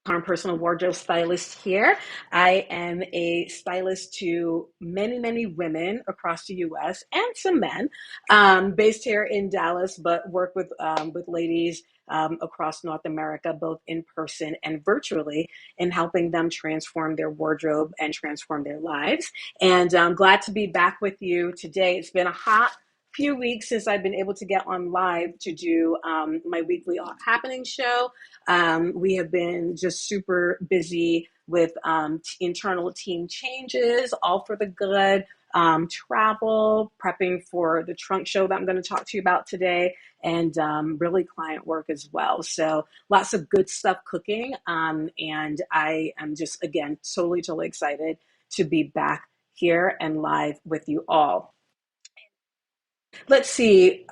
Carne personal wardrobe stylist here. I am a stylist to many, many women across the U.S. and some men, based here in Dallas, but work with ladies across North America, both in person and virtually, in helping them transform their wardrobe and transform their lives. And I'm glad to be back with you today. It's been a hot few weeks since I've been able to get on live to do my weekly happening show. We have been just super busy with internal team changes, all for the good, travel, prepping for the trunk show that I'm going to talk to you about today, and really client work as well. So lots of good stuff cooking. And I am just, again, totally excited to be back here and live with you all. Let's see.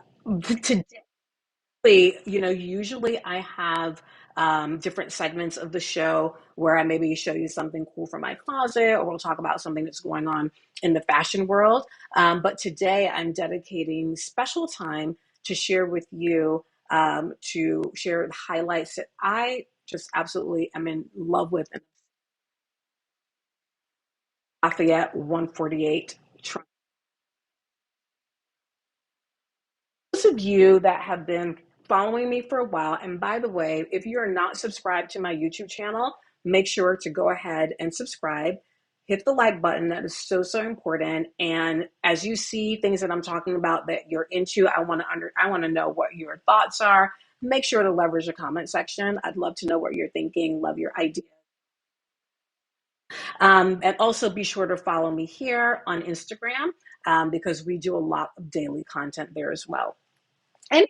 Today, usually I have different segments of the show where I maybe show you something cool from my closet, or we'll talk about something that's going on in the fashion world. But today I'm dedicating special time to share with you, to share the highlights that I just absolutely am in love with. Lafayette 148. Those of you that have been following me for a while, and by the way, if you're not subscribed to my YouTube channel, make sure to go ahead and subscribe. Hit the like button. That is so important. And as you see things that I'm talking about that you're into, I want to know what your thoughts are. Make sure to leverage the comment section. I'd love to know what you're thinking. Love your ideas. And also be sure to follow me here on Instagram, because we do a lot of daily content there as well. And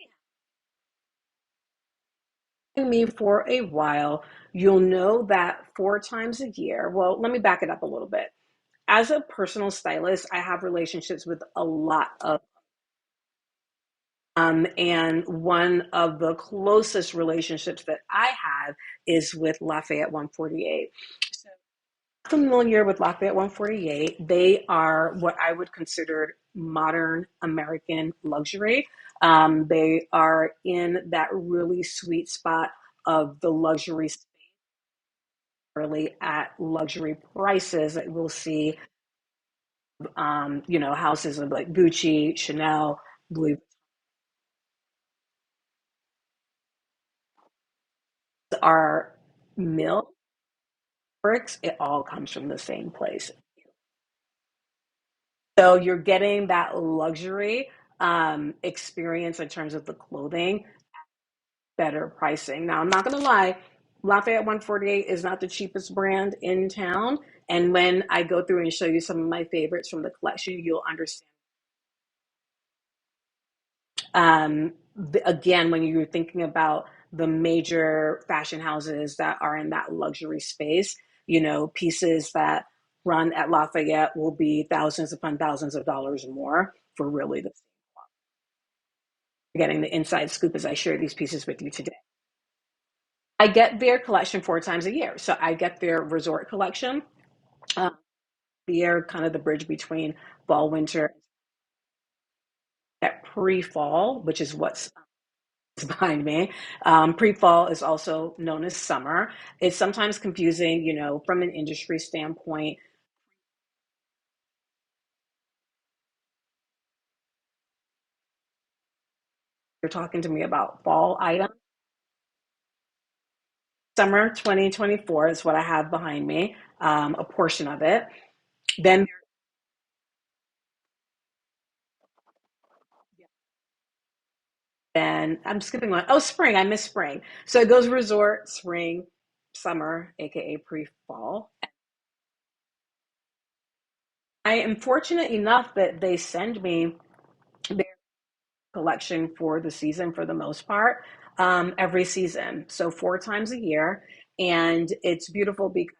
me for a while, you'll know that 4 times a year, well, let me back it up a little bit. As a personal stylist, I have relationships with a lot of, and one of the closest relationships that I have is with Lafayette 148. So, familiar with Lafayette 148, they are what I would consider modern American luxury. They are in that really sweet spot of the luxury, really at luxury prices that we'll see, houses of like Gucci, Chanel, Louis are mill bricks. It all comes from the same place. So you're getting that luxury experience in terms of the clothing, better pricing. Now, I'm not going to lie, Lafayette 148 is not the cheapest brand in town. And when I go through and show you some of my favorites from the collection, you'll understand. Again, when you're thinking about the major fashion houses that are in that luxury space, pieces that run at Lafayette will be thousands upon thousands of dollars more for really the getting the inside scoop as I share these pieces with you today. I get their collection 4 times a year. So I get their resort collection, uh, the year kind of the bridge between fall, winter, at pre-fall, which is what's behind me. Pre-fall is also known as summer. It's sometimes confusing, from an industry standpoint. You're talking to me about fall items. Summer 2024 is what I have behind me, a portion of it. Then, then I'm skipping one. Oh, spring. I miss spring. So it goes resort, spring, summer, aka pre-fall. I am fortunate enough that they send me their collection for the season for the most part, every season. So 4 times a year. And it's beautiful because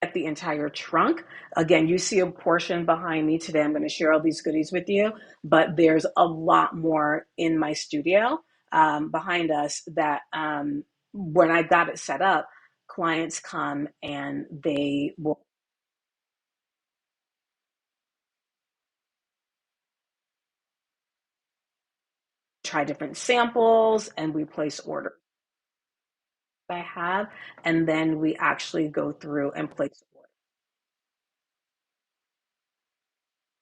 at the entire trunk. Again, you see a portion behind me today. I'm going to share all these goodies with you, but there's a lot more in my studio, behind us that, when I got it set up, clients come and they will try different samples and we place orders. I have, and then we actually go through and place orders.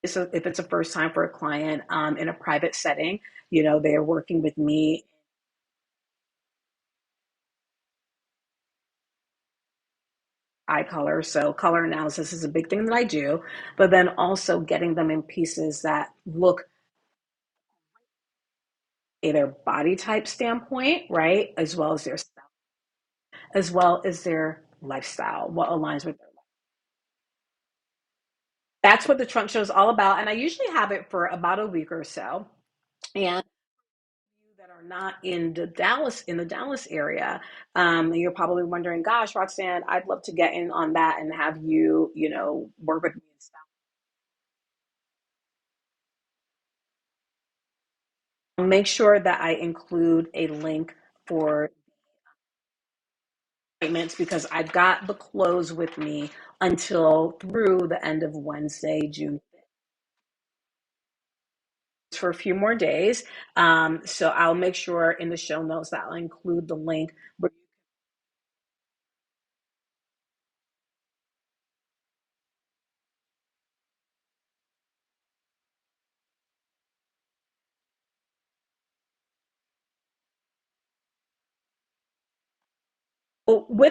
So if it's a first time for a client in a private setting, they're working with me, eye color. So color analysis is a big thing that I do, but then also getting them in pieces that look their body type standpoint, right? As well as their style, as well as their lifestyle, what aligns with their life. That's what the trunk show is all about. And I usually have it for about a week or so. And you that are not in the Dallas area, you're probably wondering, gosh, Roxanne, I'd love to get in on that and have you, work with me and stuff. Make sure that I include a link for appointments because I've got the close with me until through the end of Wednesday, June for a few more days. So I'll make sure in the show notes that I'll include the link with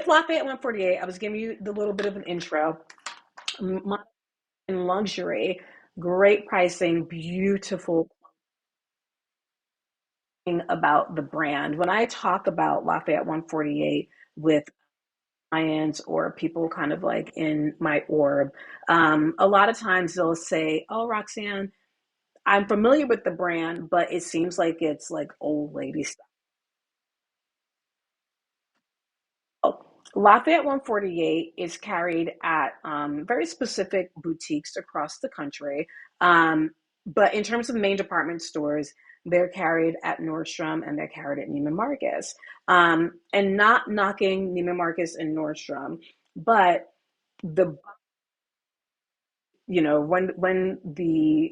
Lafayette 148. I was giving you the little bit of an intro. My in luxury, great pricing, beautiful thing about the brand. When I talk about Lafayette 148 with clients or people kind of like in my orb, a lot of times they'll say, "Oh, Roxanne, I'm familiar with the brand, but it seems like it's like old lady stuff." Oh, Lafayette 148 is carried at very specific boutiques across the country. But in terms of main department stores, they're carried at Nordstrom and they're carried at Neiman Marcus. And not knocking Neiman Marcus and Nordstrom, but the when the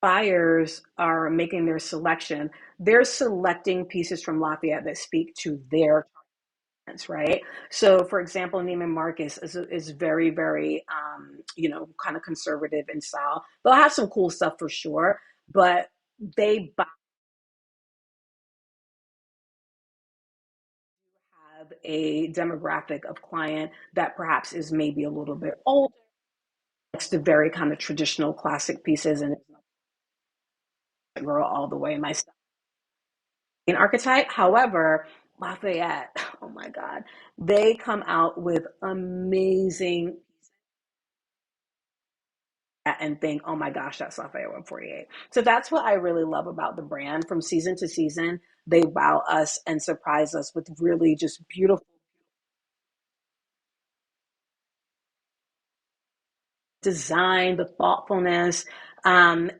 buyers are making their selection, they're selecting pieces from Lafayette that speak to their clients, right? So, for example, Neiman Marcus is very, very, kind of conservative in style. They'll have some cool stuff for sure, but they have a demographic of client that perhaps is maybe a little bit older. It's the very kind of traditional classic pieces, and it's not girl all the way myself. An archetype. However, Lafayette, oh my God, they come out with amazing and think, oh my gosh, that's Lafayette 148. So that's what I really love about the brand. From season to season, they wow us and surprise us with really just beautiful design, the thoughtfulness. And,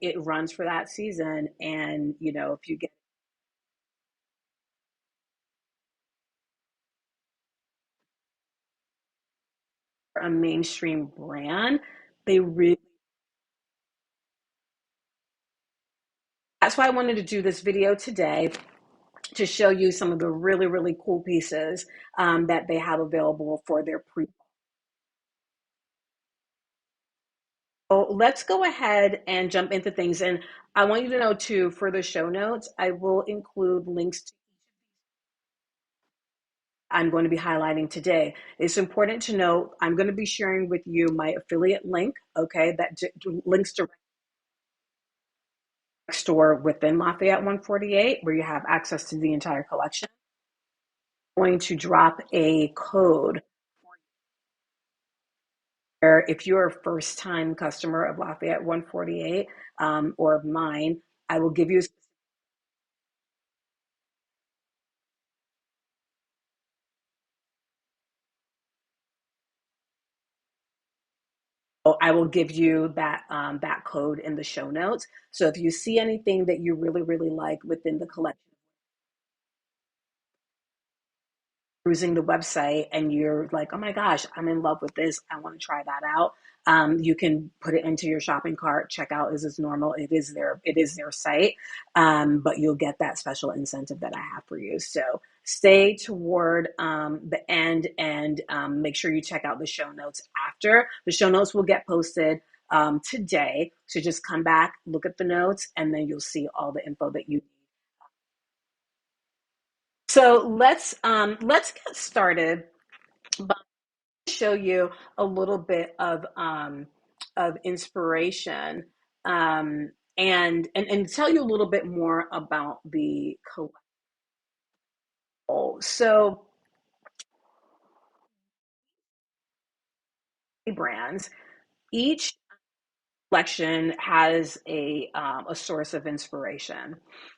it runs for that season. And, if you get a mainstream brand, they really, that's why I wanted to do this video today to show you some of the really, really cool pieces that they have available for their pre. So let's go ahead and jump into things. And I want you to know too, for the show notes, I will include links to I'm going to be highlighting today. It's important to know I'm going to be sharing with you my affiliate link, okay, that links to store within Lafayette 148, where you have access to the entire collection. I'm going to drop a code where if you're a first time customer of Lafayette 148 or mine, I will give you that code in the show notes. So if you see anything that you really, really like within the collection, perusing the website and you're like, oh my gosh, I'm in love with this. I want to try that out. You can put it into your shopping cart, check out, is this normal? It is their site. But you'll get that special incentive that I have for you. So stay toward the end and make sure you check out the show notes after. The show notes will get posted today. So just come back, look at the notes, and then you'll see all the info that you need. So let's get started by show you a little bit of inspiration and tell you a little bit more about the collectible. So brands, each collection has a source of inspiration.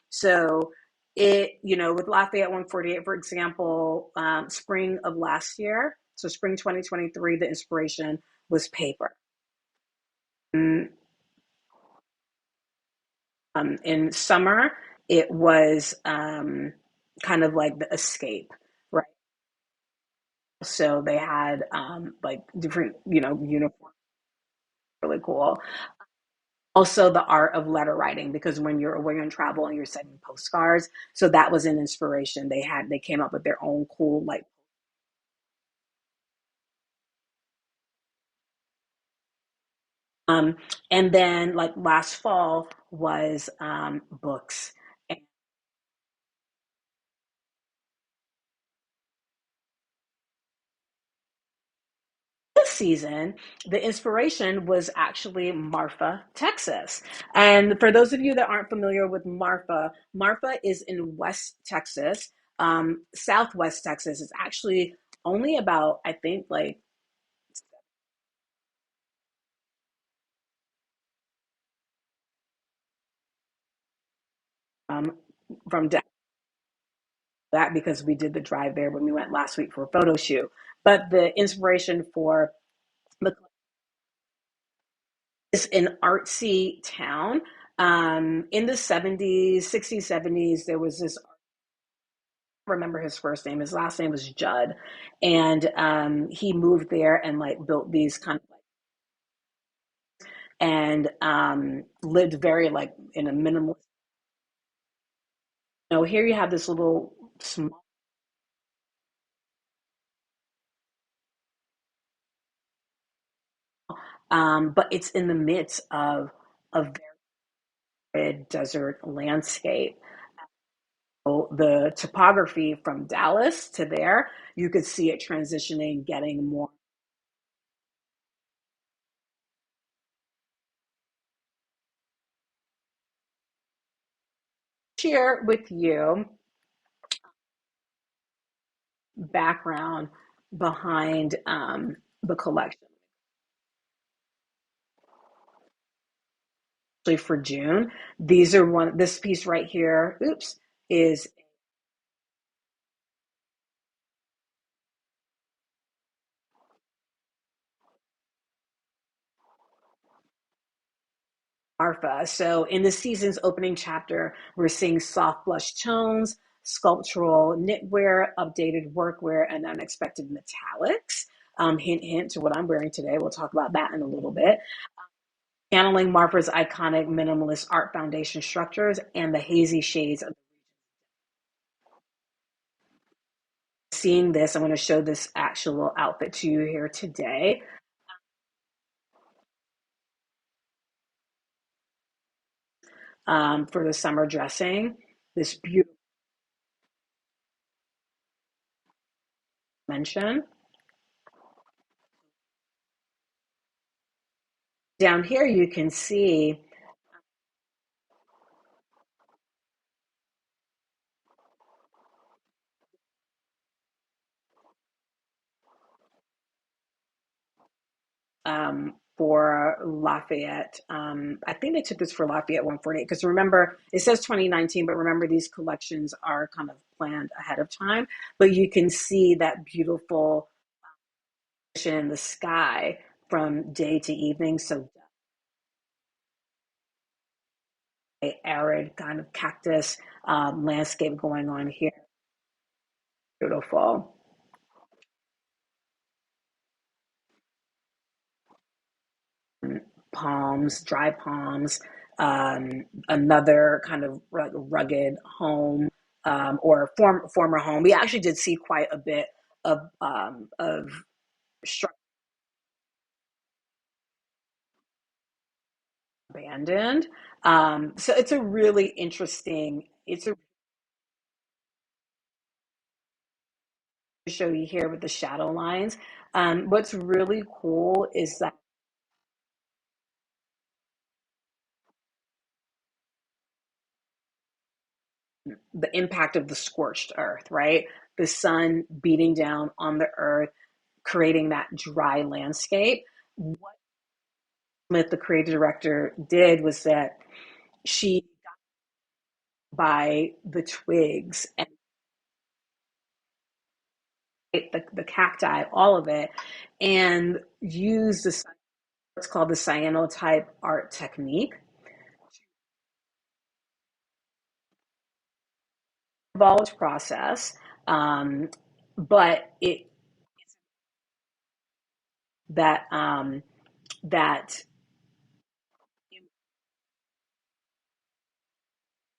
So with Lafayette 148, for example, spring of last year, so spring 2023, the inspiration was paper. Mm, in summer, it was kind of like the escape, right? So they had like different, uniforms, really cool. Also, the art of letter writing, because when you're away on travel and you're sending postcards, so that was an inspiration. They came up with their own cool like, um, and then like last fall was books. And this season, the inspiration was actually Marfa, Texas. And for those of you that aren't familiar with Marfa, Marfa is in West Texas, Southwest Texas. It's actually only about, I think, like um, from that because we did the drive there when we went last week for a photo shoot. But the inspiration for the is an artsy town. In the 70s, 60s, 70s, there was this, I remember his first name. His last name was Judd. And he moved there and like built these kind of like, and lived very like in a minimal. Here you have this little small, but it's in the midst of a very desert landscape. So the topography from Dallas to there, you could see it transitioning, getting more. Share with you background behind the collection. Actually, for June, these are one. This piece right here, oops, is Marfa. So in the season's opening chapter, we're seeing soft blush tones, sculptural knitwear, updated workwear, and unexpected metallics. Hint, hint to what I'm wearing today. We'll talk about that in a little bit. Channeling Marfa's iconic minimalist art foundation structures and the hazy shades of seeing this. I'm going to show this actual outfit to you here today for the summer dressing. This beautiful mention. Down here, you can see for Lafayette. I think they took this for Lafayette 148 because remember, it says 2019, but remember these collections are kind of planned ahead of time. But you can see that beautiful in the sky from day to evening. So a arid kind of cactus landscape going on here. Beautiful. palms, dry palms, another kind of rugged home, or former home. We actually did see quite a bit of structure abandoned. So it's a really interesting. It's a show you here with the shadow lines. What's really cool is that the impact of the scorched earth, right? The sun beating down on the earth, creating that dry landscape. What Smith, the creative director, did was that she, by the twigs and the cacti, all of it, and used what's called the cyanotype art technique. Involved process, but it that that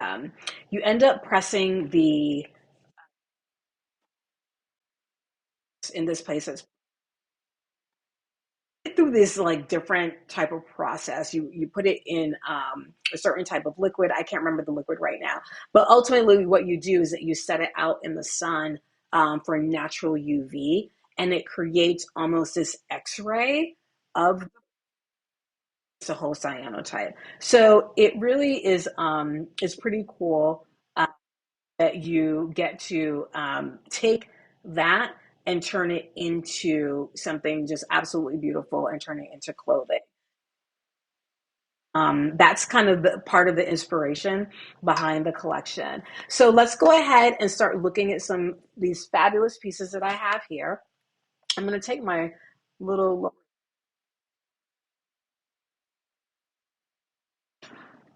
um, you end up pressing the in this place that's through this like different type of process. You put it in a certain type of liquid. I can't remember the liquid right now, but ultimately what you do is that you set it out in the sun for natural UV, and it creates almost this X-ray of the whole cyanotype. So it really is pretty cool that you get to take that and turn it into something just absolutely beautiful and turn it into clothing. That's kind of the part of the inspiration behind the collection. So let's go ahead and start looking at some of these fabulous pieces that I have here. I'm going to take my little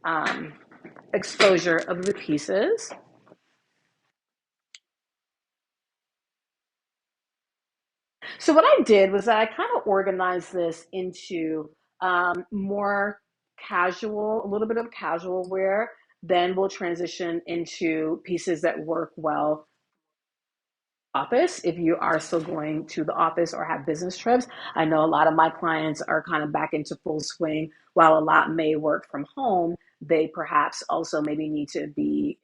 um, exposure of the pieces. So what I did was I kind of organized this into more casual, a little bit of casual wear. Then we'll transition into pieces that work well office if you are still going to the office or have business trips. I know a lot of my clients are kind of back into full swing. While a lot may work from home, they perhaps also maybe need to be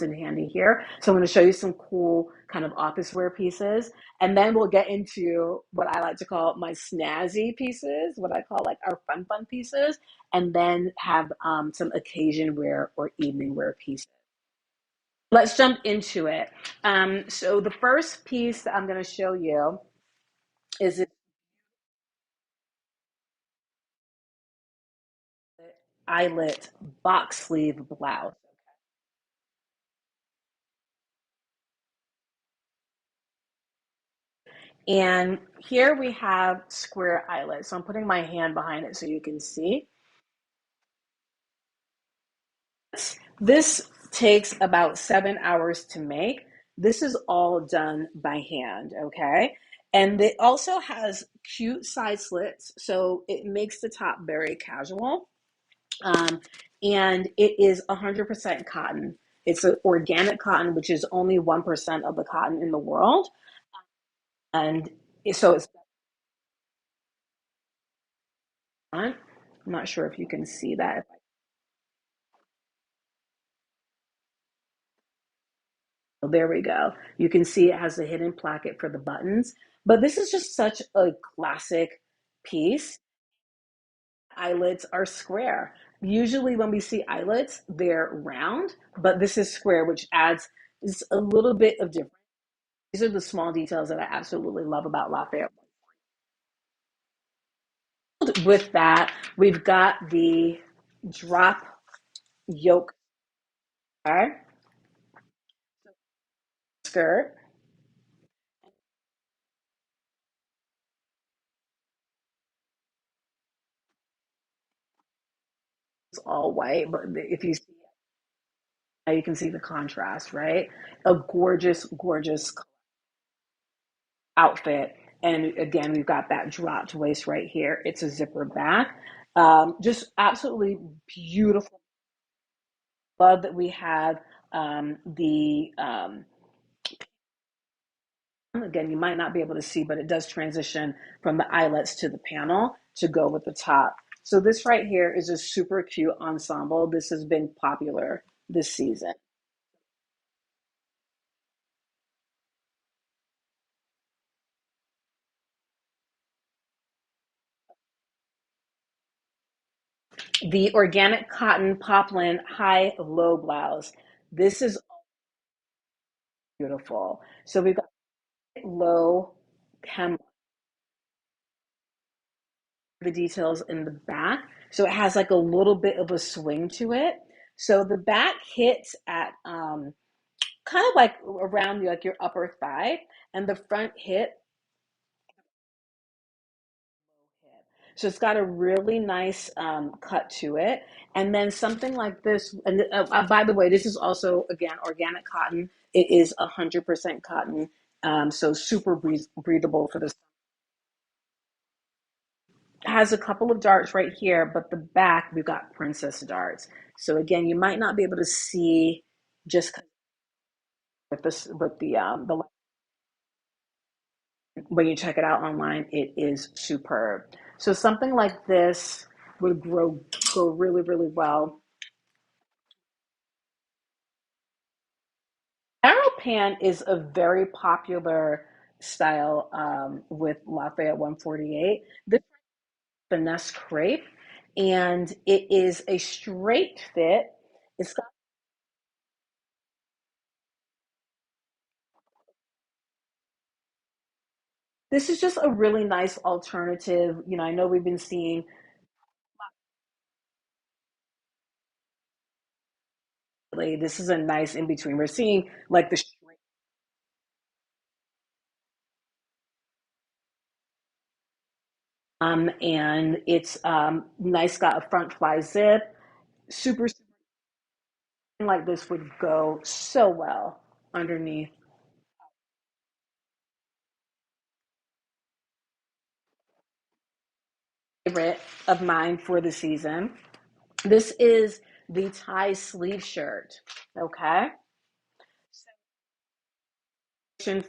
in handy here. So I'm going to show you some cool kind of office wear pieces. And then we'll get into what I like to call my snazzy pieces, what I call like our fun pieces, and then have some occasion wear or evening wear pieces. Let's jump into it. So the first piece that I'm going to show you is an eyelet box sleeve blouse. And here we have square eyelets. So I'm putting my hand behind it so you can see. This takes about 7 hours to make. This is all done by hand, okay? And it also has cute side slits, so it makes the top very casual. Um, and it is 100% cotton. It's an organic cotton, which is only 1% of the cotton in the world. And so it's, I'm not sure if you can see that. There we go. You can see it has a hidden placket for the buttons, but this is just such a classic piece. Eyelets are square. Usually when we see eyelets, they're round, but this is square, which adds just a little bit of difference. These are the small details that I absolutely love about Lafayette. With that, we've got the drop yoke skirt. It's all white, but if you see it, you can see the contrast, right? A gorgeous, gorgeous outfit. And again, we've got that dropped waist right here. It's a zipper back. Just absolutely beautiful. Love that we have the again, you might not be able to see, but it does transition from the eyelets to the panel to go with the top. So this right here is a super cute ensemble. This has been popular this season. The organic cotton poplin high low blouse. This is beautiful. So we've got low hem, the details in the back. So it has like a little bit of a swing to it. So the back hits at kind of like around like your upper thigh, and the front hip. So it's got a really nice cut to it. And then something like this, and by the way, this is also, again, organic cotton. It is 100% cotton, so super breathable for this. Has a couple of darts right here, but the back, we've got princess darts. So again, you might not be able to see just with this, with the when you check it out online, it is superb. So something like this would go really, really well. Arrow is a very popular style with Lafayette 148. This is finesse crepe, and it is a straight fit. It's got, this is just a really nice alternative. You know, I know we've been seeing lately, this is a nice in between. We're seeing like the straight, and it's nice, got a front fly zip, super like this would go so well underneath. Favorite of mine for the season. This is the tie sleeve shirt. Okay.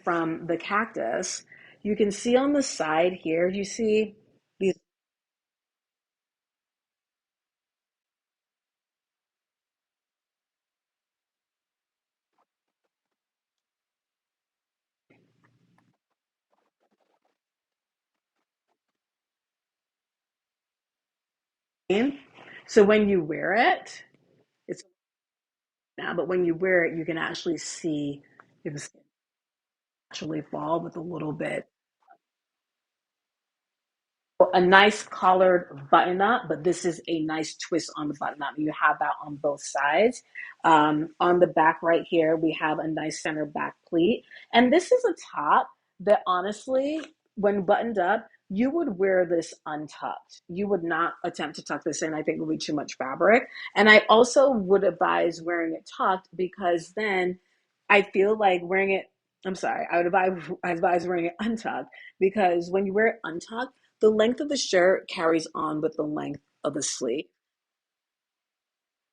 From the cactus. You can see on the side here, you see these so when you wear it, it's now, but when you wear it, you can actually see if it's actually fall with a little bit a nice collared button up, but this is a nice twist on the button up. You have that on both sides. On the back right here, we have a nice center back pleat. And this is a top that honestly, when buttoned up, you would wear this untucked. You would not attempt to tuck this in. I think it would be too much fabric. And I also would advise wearing it tucked because then I feel like wearing it, I'm sorry, I advise wearing it untucked because when you wear it untucked, the length of the shirt carries on with the length of the sleeve.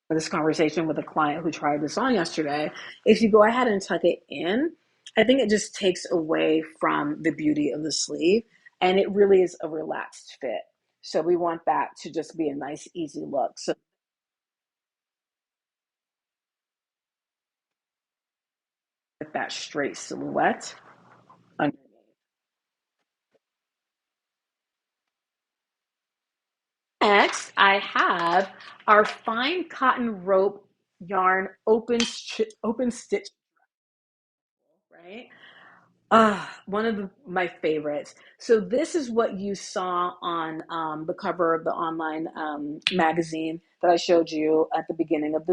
This conversation with a client who tried this on yesterday, if you go ahead and tuck it in, I think it just takes away from the beauty of the sleeve, and it really is a relaxed fit. So we want that to just be a nice, easy look. So with that straight silhouette underneath. Next, I have our fine cotton rope yarn open stitch, right? One of my favorites. So this is what you saw on the cover of the online magazine that I showed you at the beginning of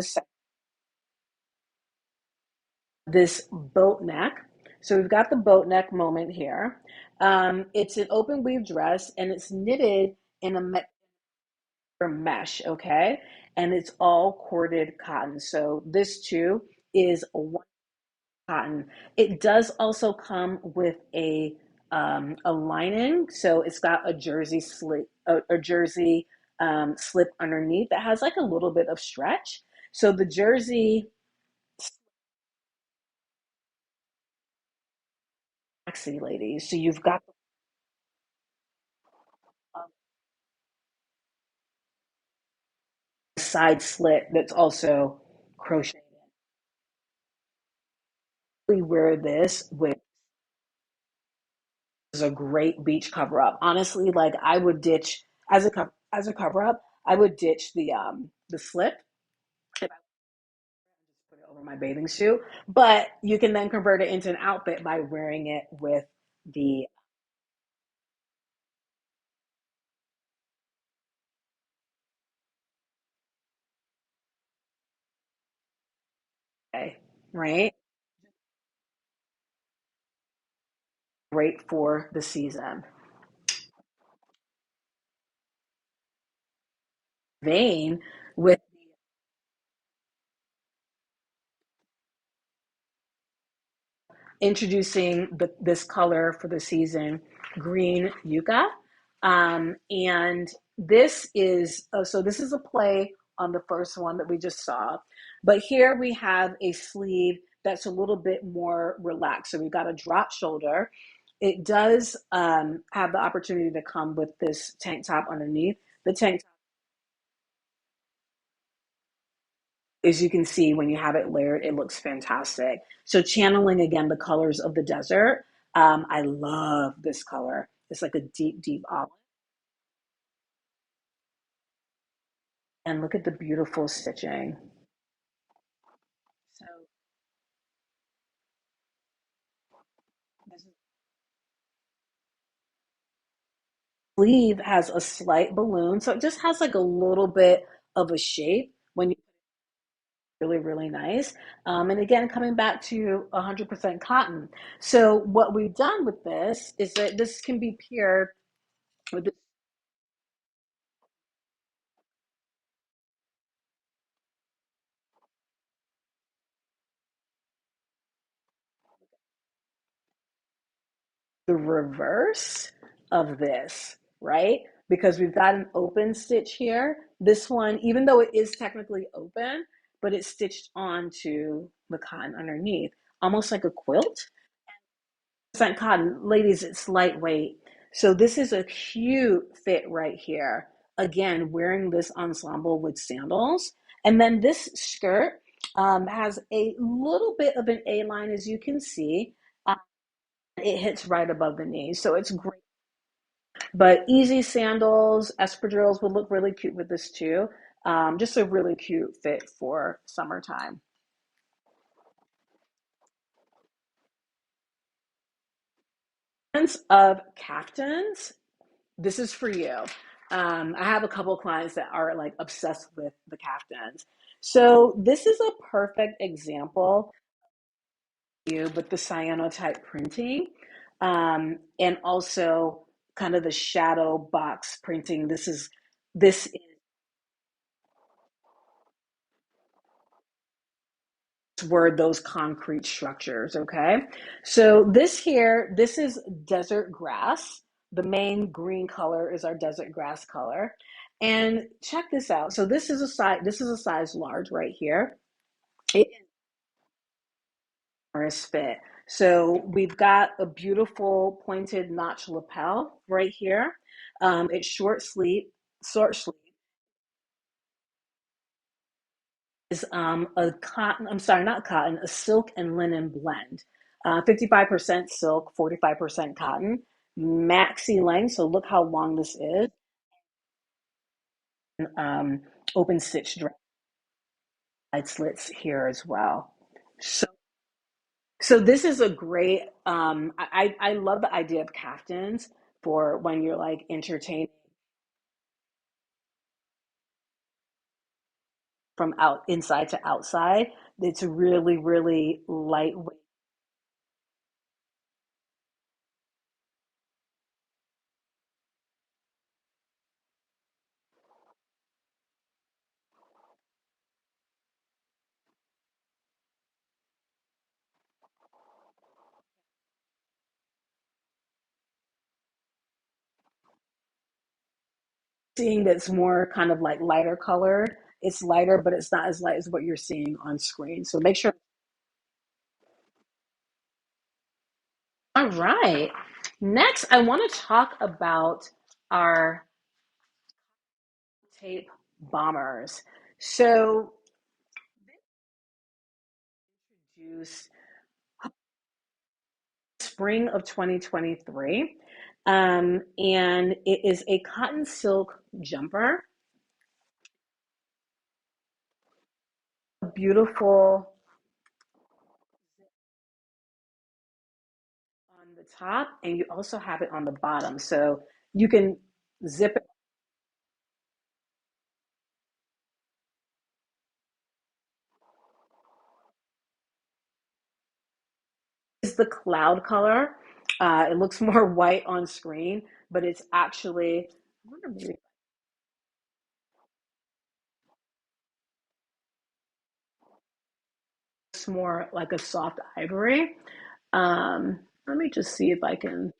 this boat neck. So we've got the boat neck moment here. It's an open weave dress and it's knitted in a mesh, okay? And it's all corded cotton. So this too is a cotton. It does also come with a a lining. So it's got a jersey slip, a jersey slip underneath that has like a little bit of stretch. So the jersey, sexy ladies. So you've got the side slit that's also crocheted. We wear this with is a great beach cover up. Honestly, like I would ditch as a cover up. I would ditch the slip and I would put it over my bathing suit. But you can then convert it into an outfit by wearing it with the right? Great for the season. Vein with introducing this color for the season, green yucca. And this is, so this is a play on the first one that we just saw. But here we have a sleeve that's a little bit more relaxed. So we've got a drop shoulder. It does have the opportunity to come with this tank top underneath. The tank top, as you can see, when you have it layered, it looks fantastic. So channeling again the colors of the desert. I love this color. It's like a deep, deep olive. And look at the beautiful stitching. So this sleeve has a slight balloon, so it just has like a little bit of a shape when you really, really nice. And again, coming back to 100% cotton. So what we've done with this is that this can be paired with the reverse of this, right? Because we've got an open stitch here. This one, even though it is technically open, but it's stitched onto the cotton underneath, almost like a quilt. Percent cotton, ladies, it's lightweight. So this is a cute fit right here. Again, wearing this ensemble with sandals. And then this skirt has a little bit of an A line, as you can see. It hits right above the knees, so it's great. But easy sandals, espadrilles would look really cute with this too. Just a really cute fit for summertime. Of caftans, this is for you. I have a couple of clients that are like obsessed with the caftans. So this is a perfect example you, but the cyanotype printing, and also kind of the shadow box printing. This were those concrete structures, okay? So this here, this is desert grass. The main green color is our desert grass color. And check this out. So this is a size large right here. It is fit. So we've got a beautiful pointed notch lapel right here. It's short sleeve is a cotton, I'm sorry, not cotton, a silk and linen blend. 55% silk, 45% cotton, maxi length. So look how long this is. Um, Open stitch side slits here as well. So, so this is a great. I love the idea of caftans for when you're like entertaining from out inside to outside. It's really really lightweight. seeing that's more kind of like lighter colored. It's lighter, but it's not as light as what you're seeing on screen. So make sure. All right. Next, I want to talk about our tape bombers. So, introduced spring of 2023, and it is a cotton silk jumper, beautiful on the top, and you also have it on the bottom. So you can zip it. Is the cloud color. It looks more white on screen, but it's actually, I wonder maybe it's more like a soft ivory. Let me just see if I can.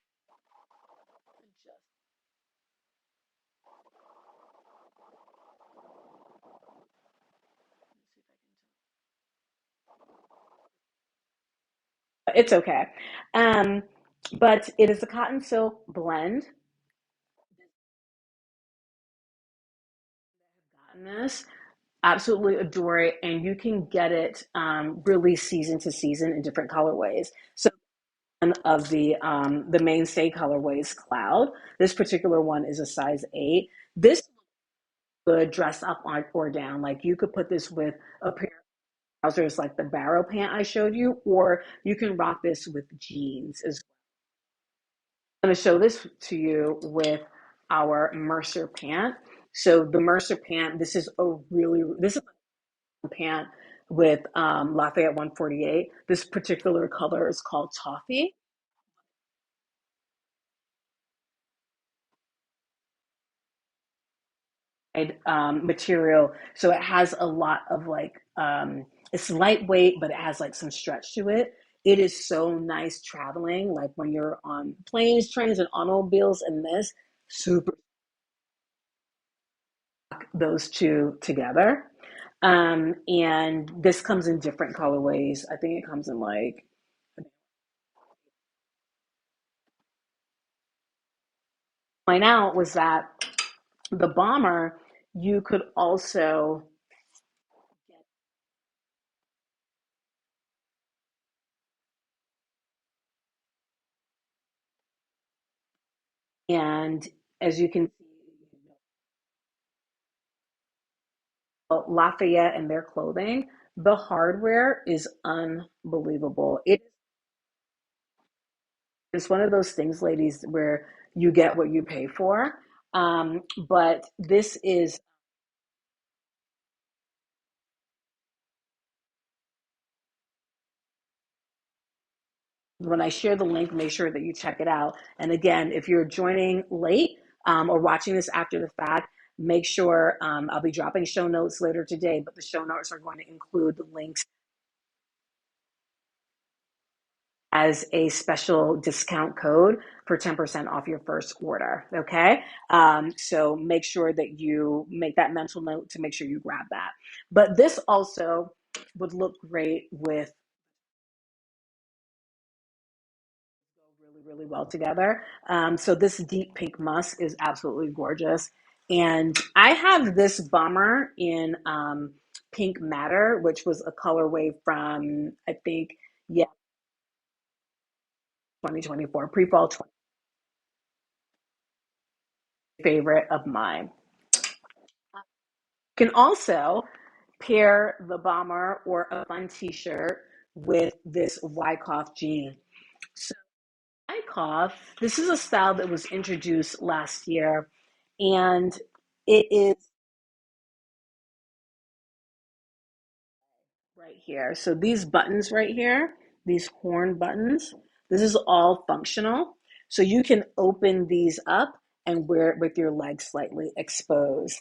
It's okay. Um, but it is a cotton silk blend. Gotten this. Absolutely adore it, and you can get it really season to season in different colorways. So one of the mainstay colorways, Cloud. This particular one is a size 8. This could dress up on or down. Like you could put this with a pair of trousers, like the barrow pant I showed you, or you can rock this with jeans as well. I'm going to show this to you with our Mercer pant. So the Mercer pant, this is a pant with Lafayette 148. This particular color is called toffee. Material. So it has a lot of like, it's lightweight, but it has like some stretch to it. It is so nice traveling, like when you're on planes, trains, and automobiles, and this super those two together. And this comes in different colorways. I think it comes in like, point out was that the bomber, you could also, and as you can see, Lafayette and their clothing, the hardware is unbelievable. It's one of those things, ladies, where you get what you pay for. But this is when I share the link, make sure that you check it out. And again, if you're joining late or watching this after the fact, make sure I'll be dropping show notes later today, but the show notes are going to include the links as a special discount code for 10% off your first order. Okay. So make sure that you make that mental note to make sure you grab that. But this also would look great with really, really well together. So this deep pink musk is absolutely gorgeous. And I have this bomber in pink matter, which was a colorway from, I think, yeah, 2024, pre-fall 20, favorite of mine. You can also pair the bomber or a fun t-shirt with this Wyckoff jean. So Wyckoff, this is a style that was introduced last year, and it is right here. So these buttons right here, these horn buttons, this is all functional. So you can open these up and wear it with your legs slightly exposed.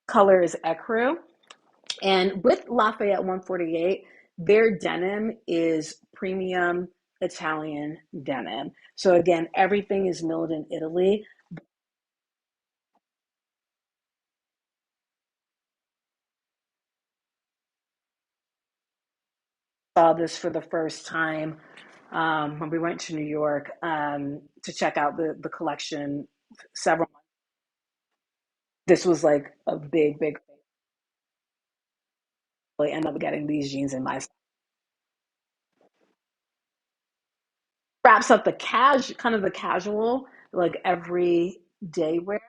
Color is ecru. And with Lafayette 148, their denim is premium Italian denim. So again, everything is milled in Italy. Saw this for the first time when we went to New York to check out the collection several months. This was like a big, big thing. I ended up getting these jeans in my wraps up the kind of the casual, like everyday wear.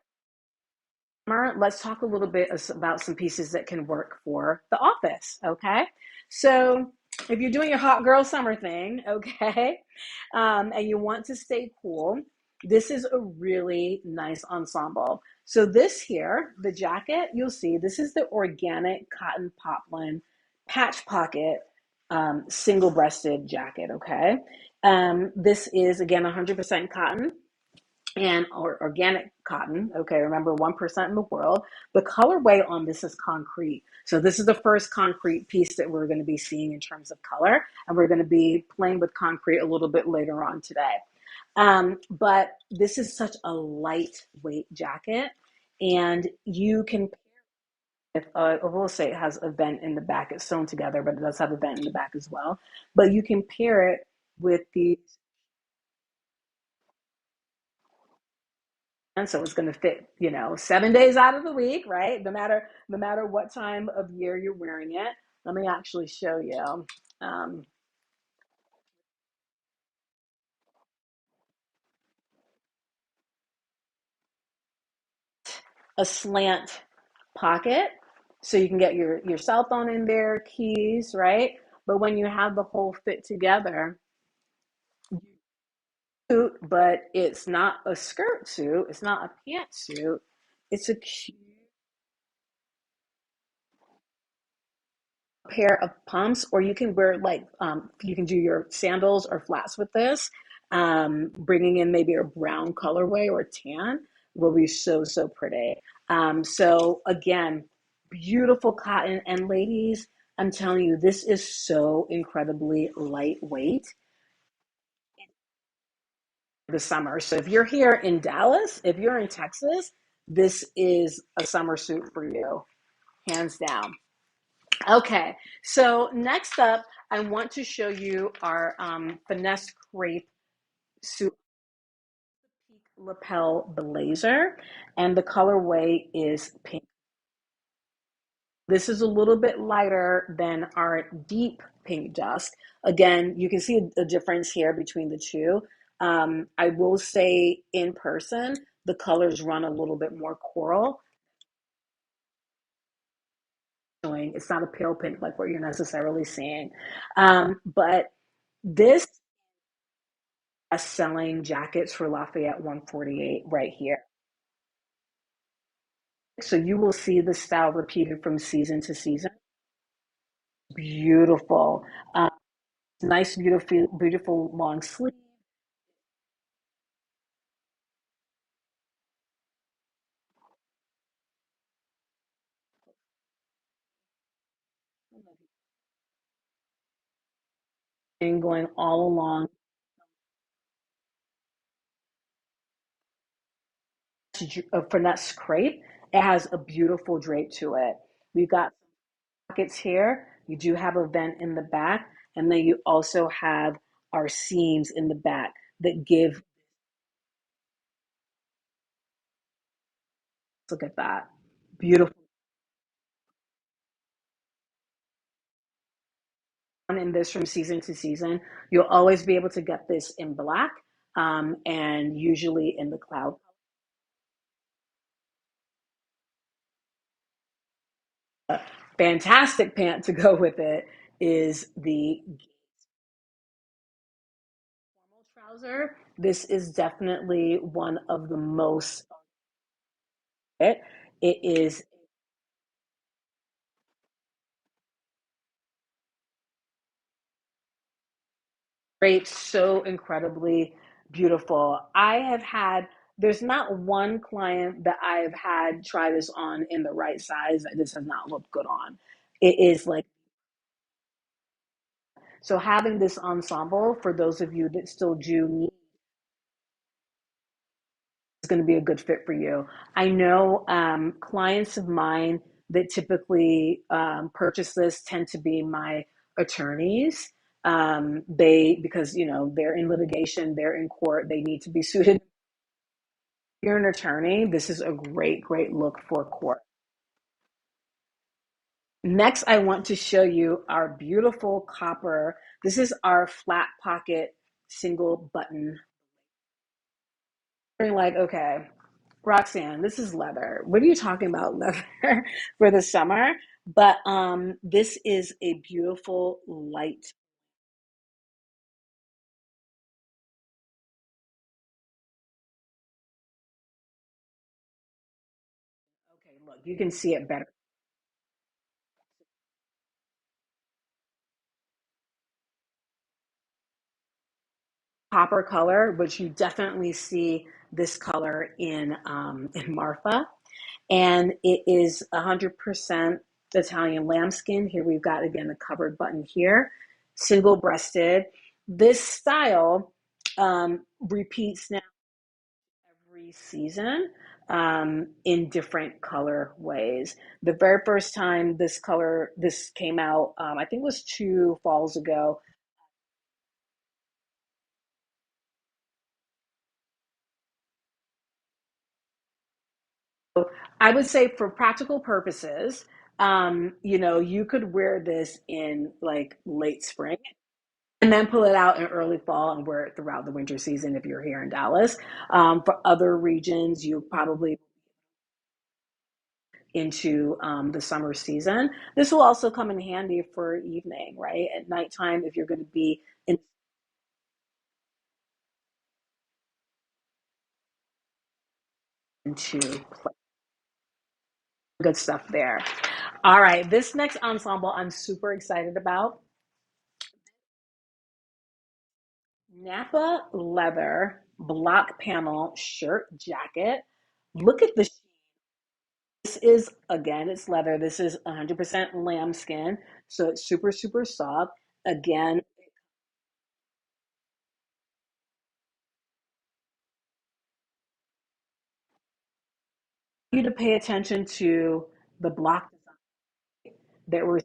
Let's talk a little bit about some pieces that can work for the office. Okay. So if you're doing your hot girl summer thing, okay, and you want to stay cool, this is a really nice ensemble. So this here, the jacket, you'll see this is the organic cotton poplin patch pocket single breasted jacket. Okay. This is again 100% cotton and or organic cotton. Okay, remember 1% in the world. The colorway on this is concrete. So this is the first concrete piece that we're going to be seeing in terms of color, and we're going to be playing with concrete a little bit later on today. But this is such a lightweight jacket, and you can. I will say it has a vent in the back. It's sewn together, but it does have a vent in the back as well. But you can pair it with the and so it's going to fit 7 days out of the week, right? No matter what time of year you're wearing it. Let me actually show you um, a slant pocket, so you can get your cell phone in there, keys, right? But when you have the whole fit together, but it's not a skirt suit, it's not a pantsuit, it's a cute pair of pumps, or you can wear like you can do your sandals or flats with this. Bringing in maybe a brown colorway or tan will be so pretty. So again, beautiful cotton, and ladies, I'm telling you, this is so incredibly lightweight the summer. So if you're here in Dallas, if you're in Texas, this is a summer suit for you, hands down. Okay, so next up, I want to show you our finesse crepe suit peak lapel blazer, and the colorway is pink. This is a little bit lighter than our deep pink dusk. Again, you can see a difference here between the two. I will say in person, the colors run a little bit more coral. It's not a pale pink like what you're necessarily seeing. But this selling jackets for Lafayette 148 right here. So you will see the style repeated from season to season. Beautiful. Nice, beautiful long sleeve. And going all along a finesse crepe. It has a beautiful drape to it. We've got pockets here. You do have a vent in the back, and then you also have our seams in the back that give. Look at that. Beautiful. In this from season to season. You'll always be able to get this in black and usually in the cloud. Fantastic pant to go with it is the formal trouser. This is definitely one of the most. It is great, so incredibly beautiful. There's not one client that I've had try this on in the right size that this has not looked good on. It is like, so having this ensemble for those of you that still do need is going to be a good fit for you. I know clients of mine that typically purchase this tend to be my attorneys. They, because they're in litigation, they're in court, they need to be suited. If you're an attorney, this is a great, great look for court. Next, I want to show you our beautiful copper. This is our flat pocket single button. You're like, okay, Roxanne, this is leather. What are you talking about, leather for the summer? But this is a beautiful light. Okay, look, you can see it better. Copper color, which you definitely see this color in Marfa, and it is 100% Italian lambskin. Here we've got again the covered button here, single breasted. This style repeats now every season in different color ways. The very first time this came out, I think it was 2 falls ago. I would say for practical purposes, you could wear this in like late spring and then pull it out in early fall and wear it throughout the winter season if you're here in Dallas. For other regions, you probably into the summer season. This will also come in handy for evening, right? At nighttime, if you're going to be into good stuff there. All right, this next ensemble I'm super excited about. Napa leather block panel shirt jacket. Look at the, this is again, it's leather. This is 100% lambskin, so it's super, super soft. Again, you to pay attention to the block that were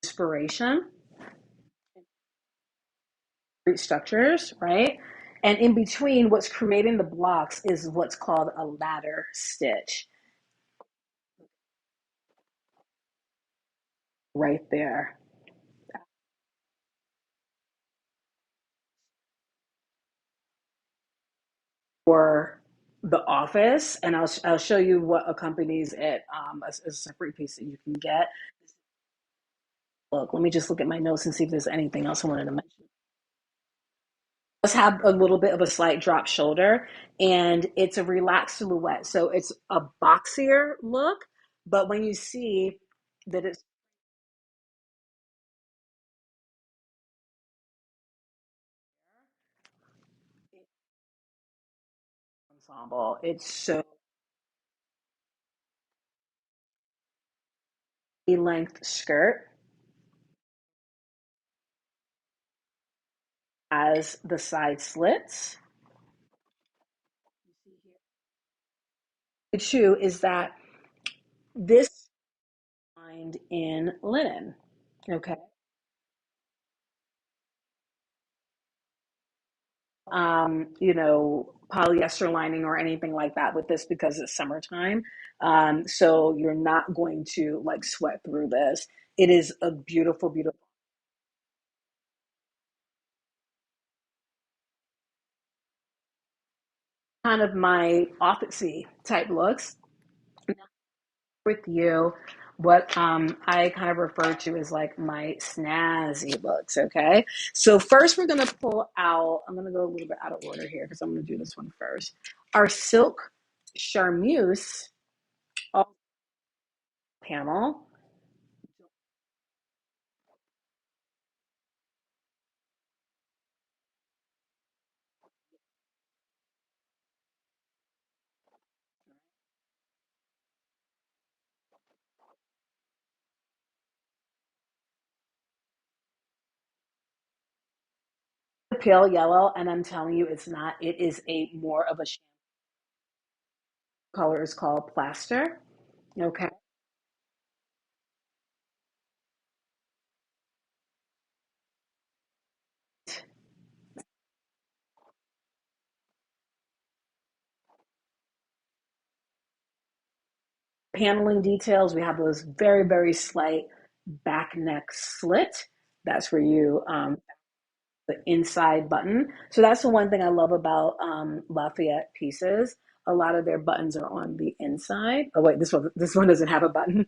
inspiration, structures, right? And in between, what's creating the blocks is what's called a ladder stitch right there. For the office, and I'll show you what accompanies it as a separate piece that you can get. Look, let me just look at my notes and see if there's anything else I wanted to mention. Let's have a little bit of a slight drop shoulder, and it's a relaxed silhouette. So it's a boxier look, but when you see that it's ensemble, it's so a length skirt as the side slits. The shoe is that this lined in linen. Okay. Polyester lining or anything like that with this because it's summertime. So you're not going to like sweat through this. It is a beautiful, beautiful kind of my officey type looks with you. What I kind of refer to as like my snazzy looks. Okay. So first we're going to pull out, I'm going to go a little bit out of order here because I'm going to do this one first. Our silk charmeuse panel. Pale yellow, and I'm telling you, it's not. It is a more of a color is called plaster. Okay. paneling details. We have those very, very slight back neck slit. That's where you the inside button. So that's the one thing I love about Lafayette pieces. A lot of their buttons are on the inside. Oh wait, this one doesn't have a button.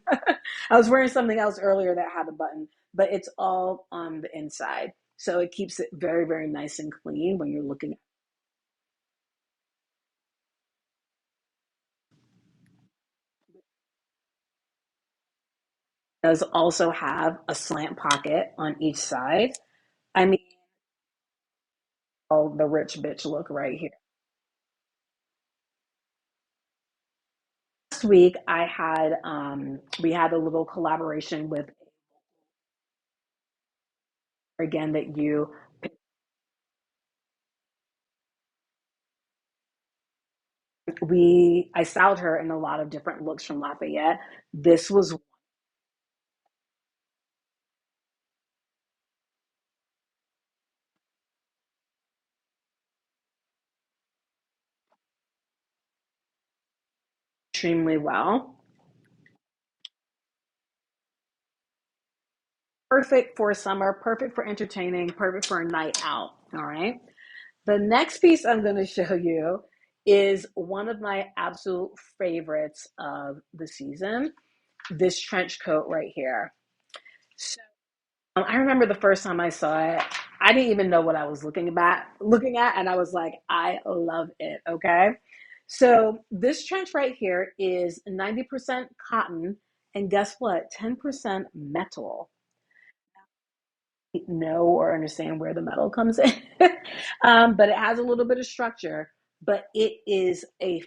I was wearing something else earlier that had a button, but it's all on the inside. So it keeps it very, very nice and clean when you're looking. It does also have a slant pocket on each side. I mean, oh, the rich bitch look right here. Last week I had we had a little collaboration with, again, that you we I styled her in a lot of different looks from Lafayette. This was extremely well. Perfect for summer, perfect for entertaining, perfect for a night out. All right. The next piece I'm going to show you is one of my absolute favorites of the season. This trench coat right here. So I remember the first time I saw it, I didn't even know what I was looking at, and I was like, I love it. Okay. So this trench right here is 90% cotton, and guess what? 10% metal. Know or understand where the metal comes in. But it has a little bit of structure, but it is a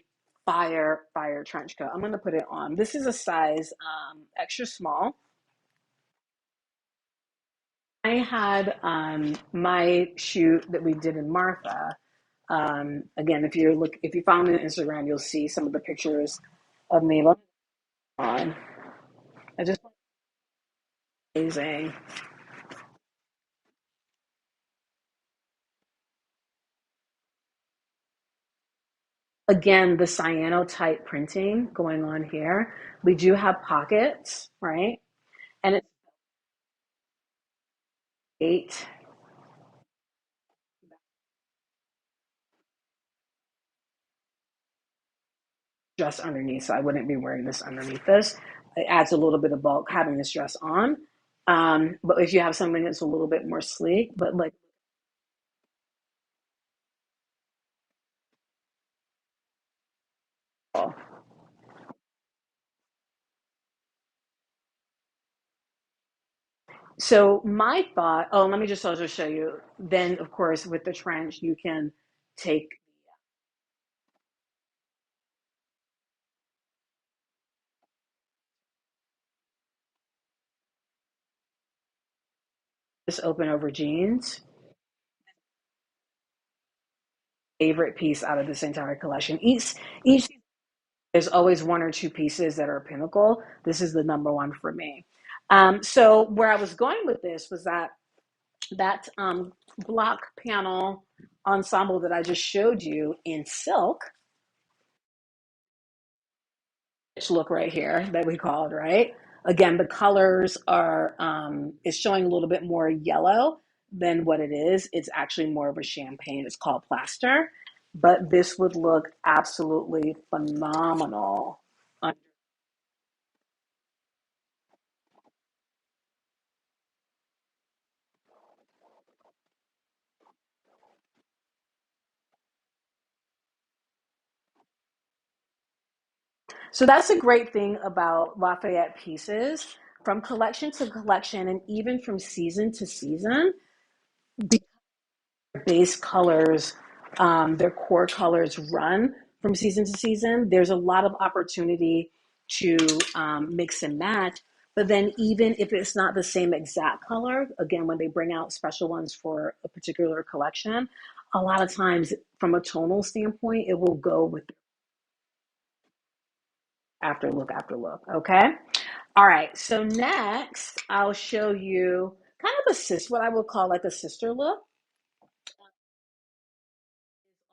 fire trench coat. I'm going to put it on. This is a size extra small. I had my shoot that we did in Marfa. Again, if you follow me on Instagram, you'll see some of the pictures of me on. I just amazing. Again, the cyanotype printing going on here. We do have pockets, right? And it's eight dress underneath, so I wouldn't be wearing this underneath this. It adds a little bit of bulk having this dress on. But if you have something that's a little bit more sleek, but like, oh. So my thought, oh, let me just also show you. Then, of course, with the trench, you can take this open over jeans. Favorite piece out of this entire collection. Each there's always one or two pieces that are a pinnacle. This is the number one for me. So where I was going with this was that block panel ensemble that I just showed you in silk look right here that we called, right? Again, the colors are is showing a little bit more yellow than what it is. It's actually more of a champagne. It's called plaster, but this would look absolutely phenomenal. So that's a great thing about Lafayette pieces. From collection to collection, and even from season to season, base colors, their core colors run from season to season. There's a lot of opportunity to mix and match. But then, even if it's not the same exact color, again, when they bring out special ones for a particular collection, a lot of times, from a tonal standpoint, it will go with after look. Okay. All right. So next, I'll show you kind of what I would call like a sister look.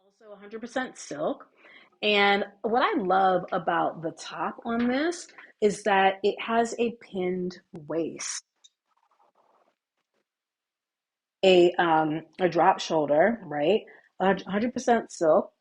Also 100% silk. And what I love about the top on this is that it has a pinned waist, a drop shoulder, right? 100% silk.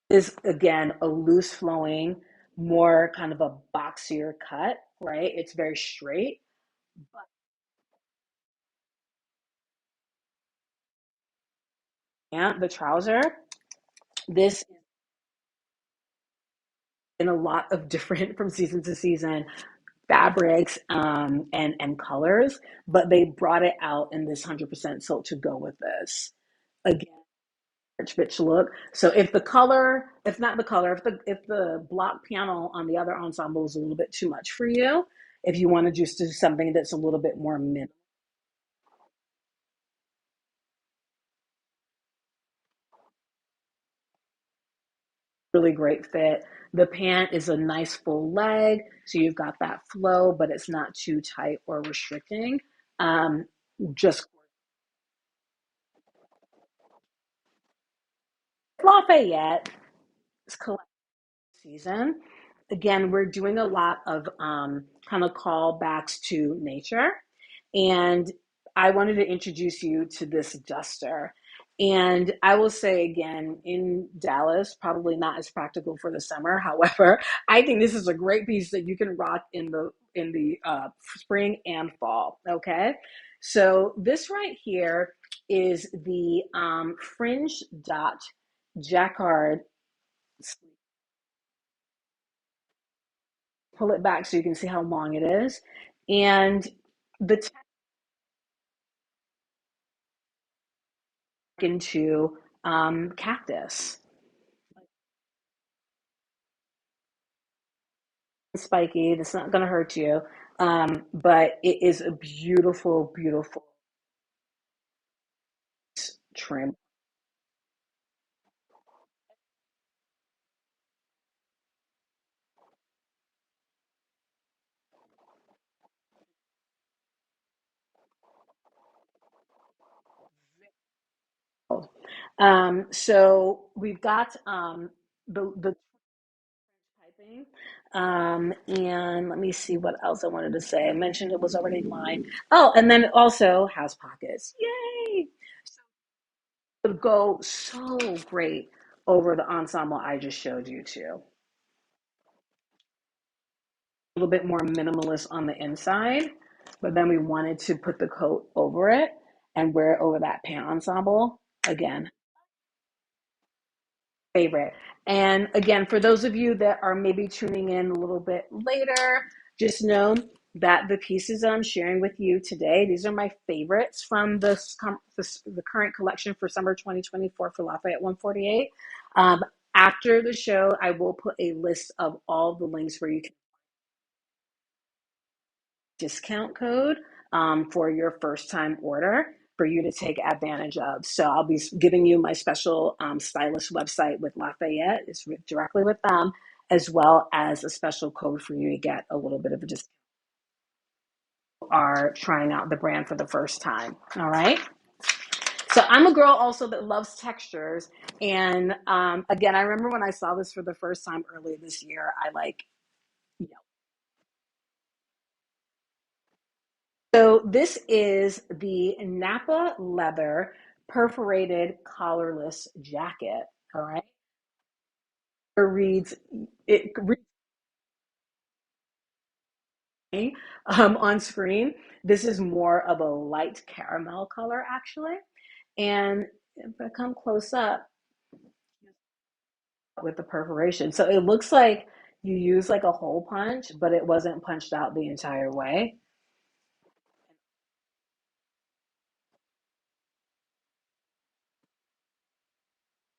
Is again a loose flowing, more kind of a boxier cut, right? It's very straight. And the trouser, this is in a lot of different from season to season fabrics and colors, but they brought it out in this 100% silk to go with this. Again, rich look. So if the color, if not the color, if the block panel on the other ensemble is a little bit too much for you, if you want to just do something that's a little bit more mid, really great fit. The pant is a nice full leg, so you've got that flow, but it's not too tight or restricting. Um, just Lafayette is season. Again, we're doing a lot of kind of callbacks to nature. And I wanted to introduce you to this duster. And I will say again, in Dallas, probably not as practical for the summer. However, I think this is a great piece that you can rock in the spring and fall. Okay, so this right here is the fringe dot jacquard. Pull it back so you can see how long it is. And the tech into cactus. Spiky, that's not going to hurt you. But it is a beautiful, beautiful trim. So we've got the piping. And let me see what else I wanted to say. I mentioned it was already lined. Oh, and then it also has pockets. Yay! It would go so great over the ensemble I just showed you too. A little bit more minimalist on the inside, but then we wanted to put the coat over it and wear it over that pant ensemble. Again, favorite. And again, for those of you that are maybe tuning in a little bit later, just know that the pieces that I'm sharing with you today, these are my favorites from the current collection for summer 2024 for Lafayette 148. After the show, I will put a list of all the links where you can discount code for your first time order for you to take advantage of. So I'll be giving you my special stylist website with Lafayette. It's directly with them, as well as a special code for you to get a little bit of a discount. Are trying out the brand for the first time. All right. So I'm a girl also that loves textures. And again, I remember when I saw this for the first time earlier this year, I like, you know. So this is the Napa leather perforated collarless jacket. All right. It reads it reads on screen. This is more of a light caramel color actually. And if I come close up with the perforation, so it looks like you use like a hole punch, but it wasn't punched out the entire way.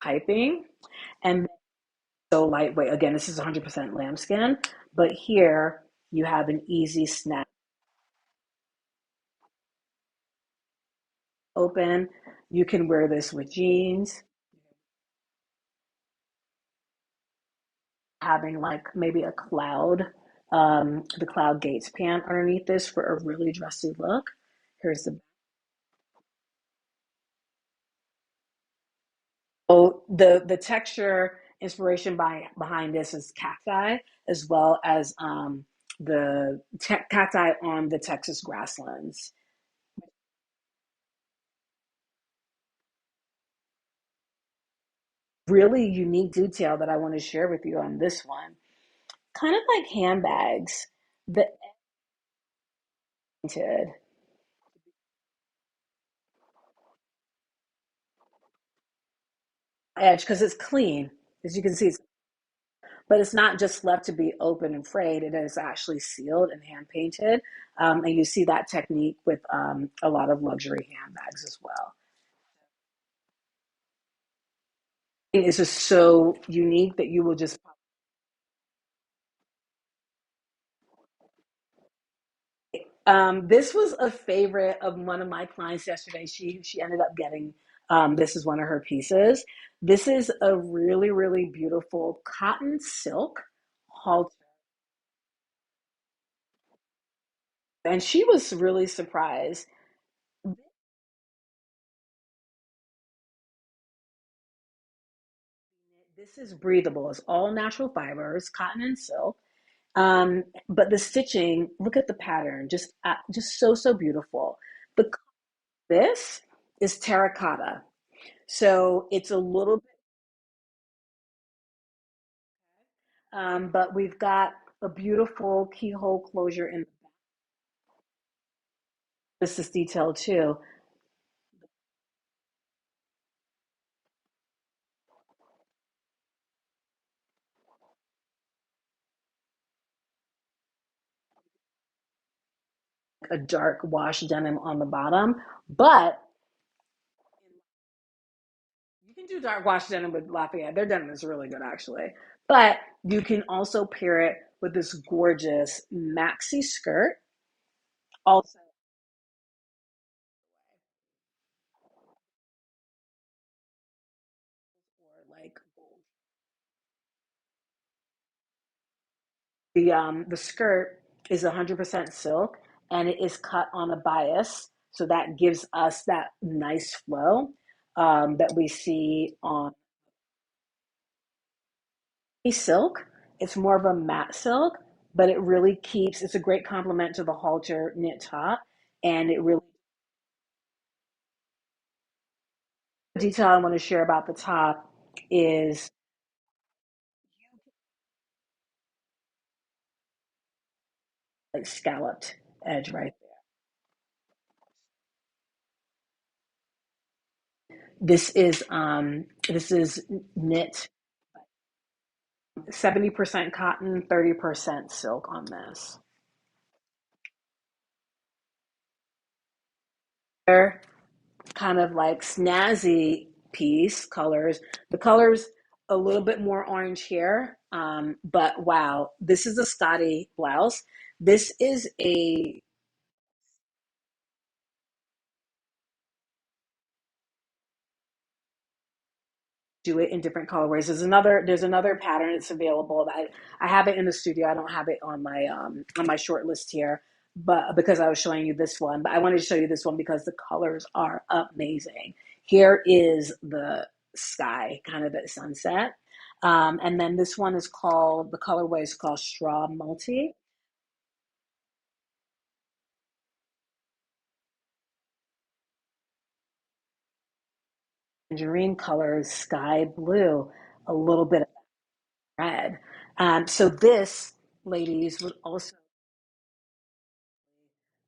Piping and so lightweight. Again, this is 100% lambskin, but here you have an easy snap. open. You can wear this with jeans, having like maybe a cloud, the cloud gates pant underneath this for a really dressy look. Here's the the texture inspiration behind this is cacti as well as the cacti on the Texas grasslands. Really unique detail that I want to share with you on this one. Kind of like handbags, the painted edge because it's clean, as you can see, but it's not just left to be open and frayed. It is actually sealed and hand painted, and you see that technique with a lot of luxury handbags as well. It's just so unique that you will just this was a favorite of one of my clients yesterday. She ended up getting this is one of her pieces. This is a really, really beautiful cotton silk halter. And she was really surprised. This is breathable. It's all natural fibers, cotton and silk. But the stitching, look at the pattern, just so so beautiful. The this is terracotta, so it's a little bit, but we've got a beautiful keyhole closure in this detail too. A dark wash denim on the bottom, but you can do dark wash denim with Lafayette. Their denim is really good actually, but you can also pair it with this gorgeous maxi skirt. Also, or like the skirt is 100% silk and it is cut on a bias, so that gives us that nice flow that we see on a silk. It's more of a matte silk, but it really keeps. It's a great complement to the halter knit top, and it really detail I want to share about the top is like scalloped edge right there. This is knit 70% cotton, 30% silk on this. They're kind of like snazzy piece colors. The colors a little bit more orange here, but wow, this is a Scotty blouse. This is a do it in different colorways. There's another pattern that's available that I have it in the studio. I don't have it on my short list here, but because I was showing you this one, but I wanted to show you this one because the colors are amazing. Here is the sky, kind of at sunset. And then this one is called the colorway is called Straw Multi. Tangerine colors, sky blue, a little bit of red. So this, ladies, would also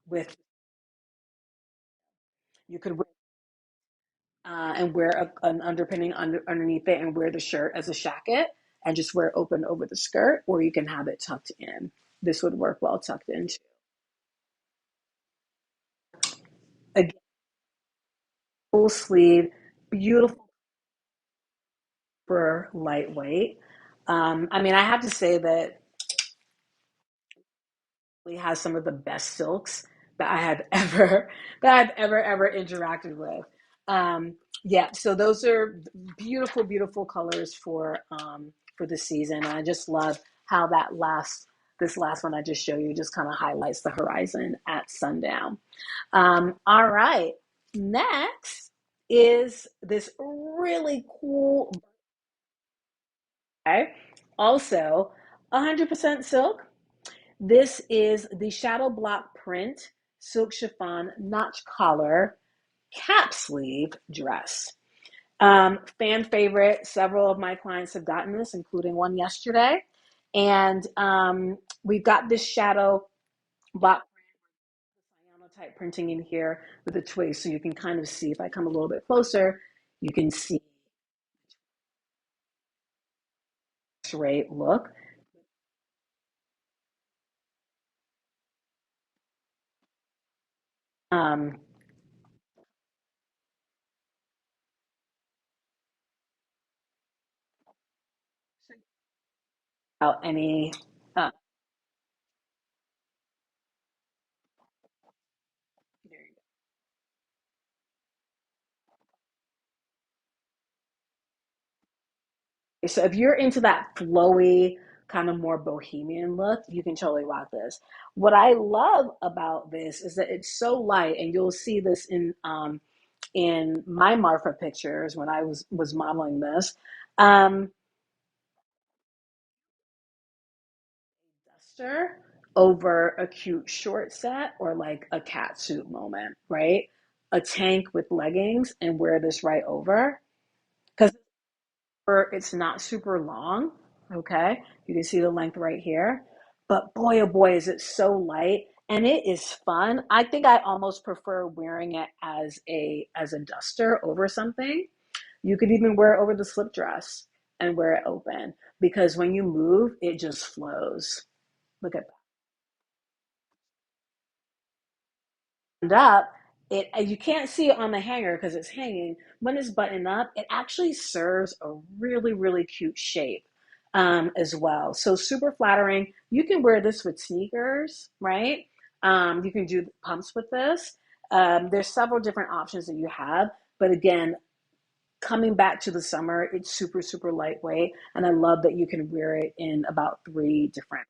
with you could and wear an underpinning underneath it and wear the shirt as a jacket and just wear it open over the skirt, or you can have it tucked in. This would work well tucked into. Again, full sleeve, beautiful for lightweight. I mean, I have to say that it has some of the best silks that I have ever that I've ever interacted with. Yeah, so those are beautiful, beautiful colors for the season. And I just love how this last one I just showed you just kind of highlights the horizon at sundown. All right, next is this really cool. Okay, also 100% silk. This is the Shadow Block Print Silk Chiffon Notch Collar Cap Sleeve Dress. Fan favorite. Several of my clients have gotten this, including one yesterday. And we've got this Shadow Block type printing in here with a twist, so you can kind of see. If I come a little bit closer, you can see this right look. Um, Without any uh, so if you're into that flowy, kind of more bohemian look, you can totally rock this. What I love about this is that it's so light, and you'll see this in my Marfa pictures when I was modeling this. Um, Duster over a cute short set or like a cat suit moment, right? A tank with leggings and wear this right over because it's not super long. Okay, you can see the length right here, but boy, oh boy, is it so light and it is fun. I think I almost prefer wearing it as a duster over something. You could even wear it over the slip dress and wear it open because when you move, it just flows. Look at up, it you can't see it on the hanger because it's hanging. When it's buttoned up, it actually serves a really, really cute shape as well. So super flattering. You can wear this with sneakers, right? You can do pumps with this. There's several different options that you have, but again, coming back to the summer, it's super, super lightweight, and I love that you can wear it in about three different.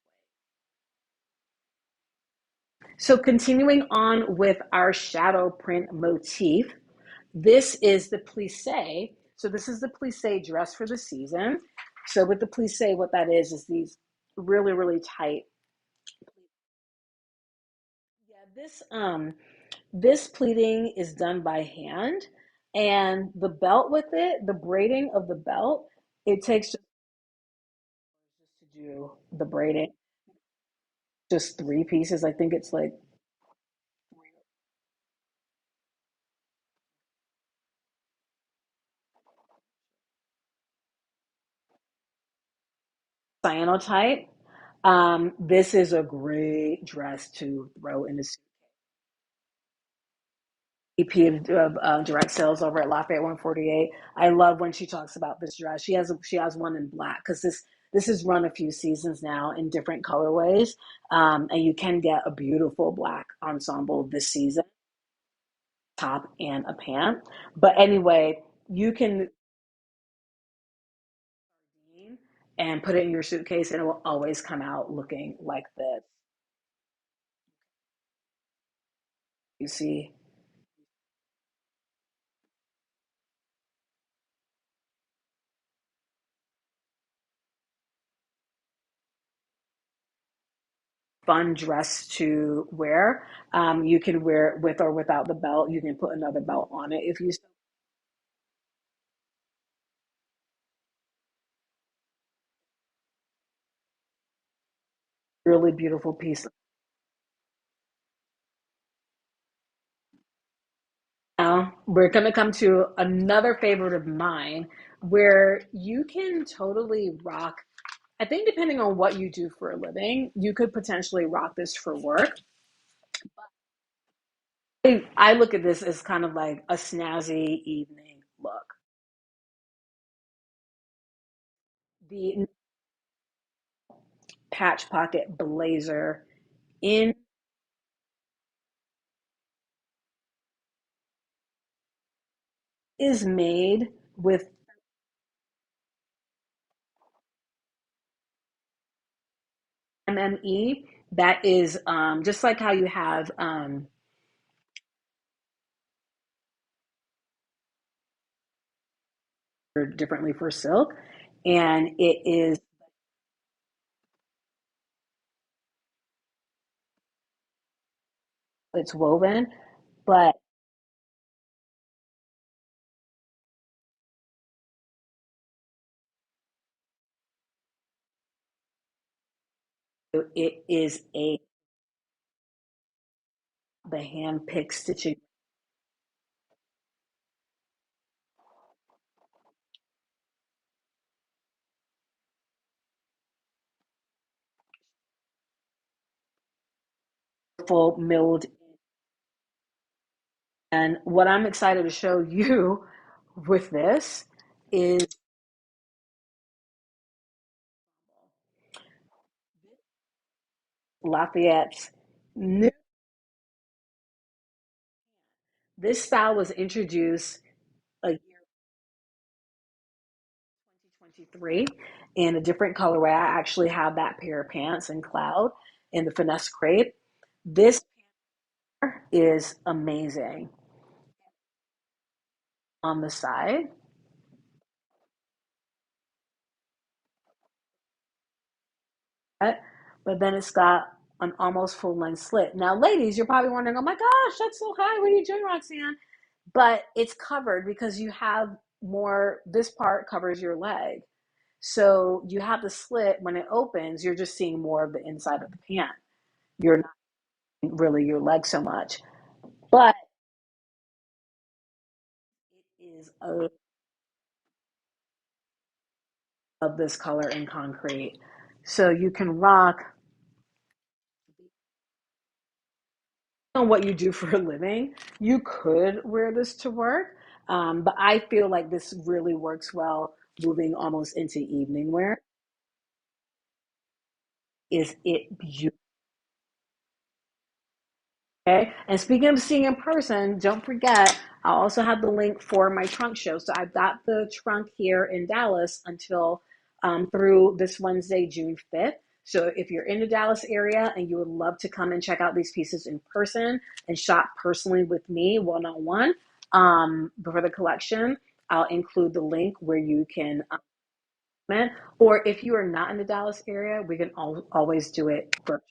So continuing on with our shadow print motif, this is the plissé. So this is the plissé dress for the season. So with the plissé, what that is these really, really tight. Yeah, this pleating is done by hand, and the belt with it, the braiding of the belt, it takes just to do the braiding, just three pieces. I think it's like cyanotype. This is a great dress to throw in the EP of direct sales over at Lafayette 148. I love when she talks about this dress. She has one in black because this has run a few seasons now in different colorways, and you can get a beautiful black ensemble this season, top and a pant. But anyway, you can and put it in your suitcase, and it will always come out looking like this. You see, fun dress to wear. You can wear it with or without the belt. You can put another belt on it if you really beautiful piece. Now we're going to come to another favorite of mine where you can totally rock. I think depending on what you do for a living, you could potentially rock this for work. I look at this as kind of like a snazzy evening look. The patch pocket blazer in is made with MME. That is just like how you have differently for silk, and it's woven, but it is a the hand pick stitching, full milled. And what I'm excited to show you with this is Lafayette's new. This style was introduced a year 2023 in a different colorway. I actually have that pair of pants in cloud in the finesse crepe. This is amazing on the side, but then it's got an almost full length slit. Now, ladies, you're probably wondering, oh my gosh, that's so high. What are you doing, Roxanne? But it's covered because you have more, this part covers your leg. So you have the slit when it opens, you're just seeing more of the inside of the pant. You're not really your leg so much. But it is a of this color in concrete. So you can rock on what you do for a living. You could wear this to work, but I feel like this really works well moving almost into evening wear. Is it beautiful? Okay. And speaking of seeing in person, don't forget, I also have the link for my trunk show. So I've got the trunk here in Dallas until through this Wednesday, June 5th. So if you're in the Dallas area and you would love to come and check out these pieces in person and shop personally with me one on one for the collection, I'll include the link where you can comment. Or if you are not in the Dallas area, we can always do it for.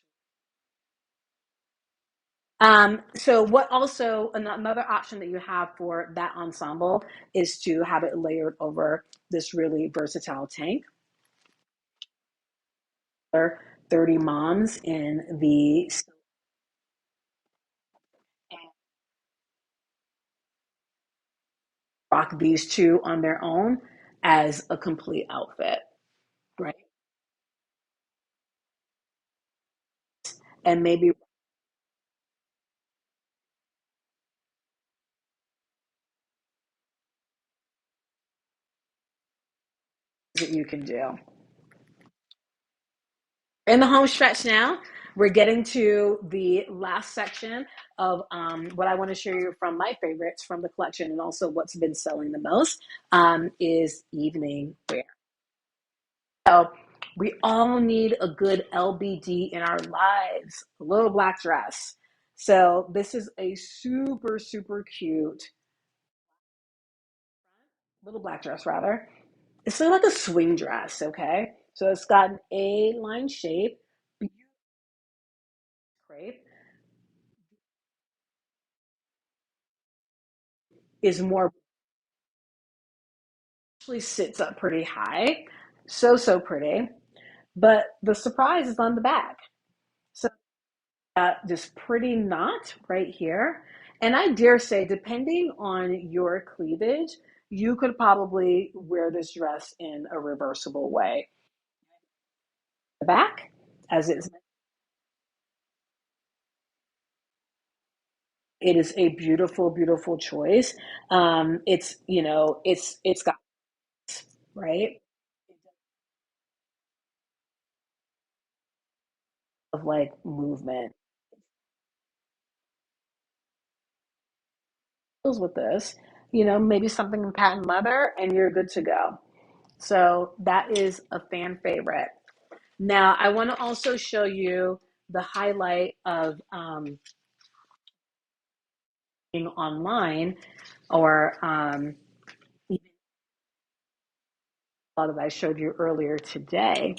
So what also another option that you have for that ensemble is to have it layered over this really versatile tank. 30 moms in the rock these two on their own as a complete outfit, right? And maybe that you can do. In the home stretch now, we're getting to the last section of what I want to share you from my favorites from the collection and also what's been selling the most is evening wear. So we all need a good LBD in our lives, a little black dress. So this is a super, super cute little black dress rather. It's sort of like a swing dress, okay? So it's got an A-line shape, crepe, is more actually sits up pretty high. So, so pretty. But the surprise is on the back. So this pretty knot right here. And I dare say, depending on your cleavage, you could probably wear this dress in a reversible way. The back, as it's it is a beautiful, beautiful choice. It's it's got right of like movement with this. maybe something in patent leather, and you're good to go. So that is a fan favorite. Now, I want to also show you the highlight of being online, or that I showed you earlier today,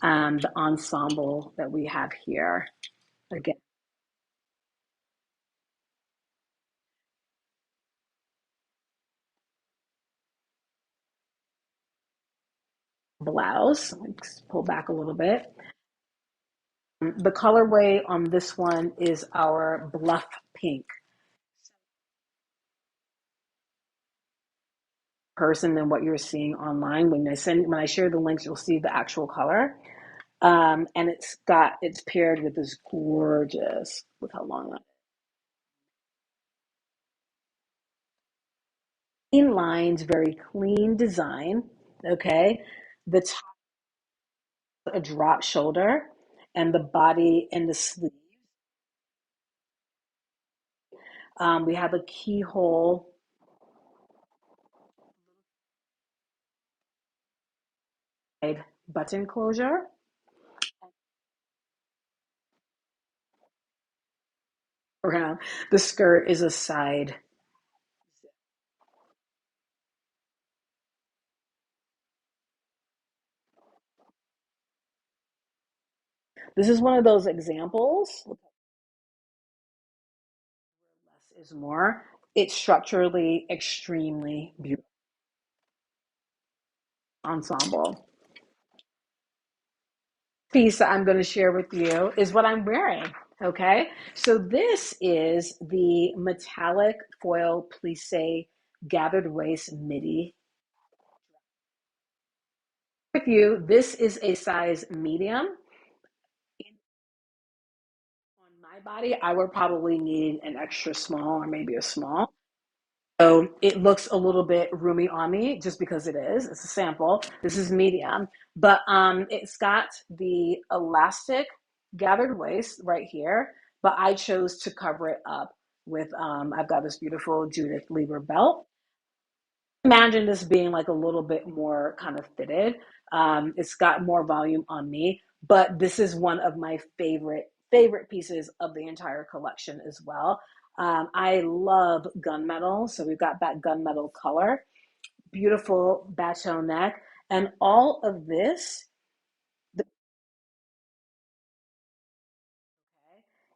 the ensemble that we have here. Again, blouse. Let's pull back a little bit. The colorway on this one is our bluff pink. Person than what you're seeing online. When I share the links, you'll see the actual color. And it's paired with this gorgeous, look how long that clean lines, very clean design. Okay. The top, a drop shoulder, and the body and the sleeve. We have a keyhole button closure around. The skirt is a side. This is one of those examples. Less is more. It's structurally extremely beautiful ensemble. Piece that I'm going to share with you is what I'm wearing. Okay, so this is the metallic foil plissé gathered waist midi. With you, this is a size medium. On my body, I would probably need an extra small or maybe a small. So it looks a little bit roomy on me just because it is. It's a sample. This is medium, but it's got the elastic gathered waist right here, but I chose to cover it up with I've got this beautiful Judith Lieber belt. Imagine this being like a little bit more kind of fitted. It's got more volume on me, but this is one of my favorite pieces of the entire collection as well. I love gunmetal, so we've got that gunmetal color, beautiful bateau neck, and all of this.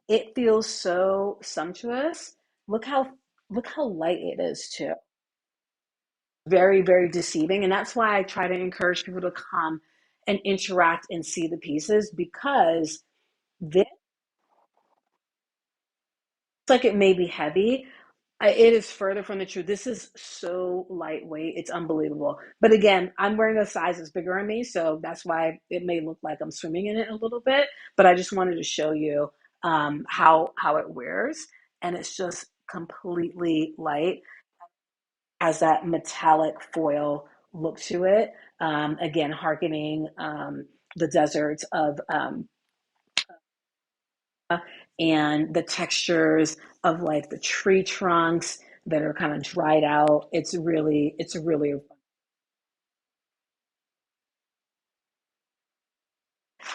It feels so sumptuous. Look how light it is too. Very, very deceiving. And that's why I try to encourage people to come and interact and see the pieces, because this, like, it may be heavy. It is further from the truth. This is so lightweight. It's unbelievable. But again, I'm wearing a size that's bigger on me. So that's why it may look like I'm swimming in it a little bit. But I just wanted to show you how it wears. And it's just completely light, has that metallic foil look to it. Again, harkening the deserts of and the textures of like the tree trunks that are kind of dried out. It's really.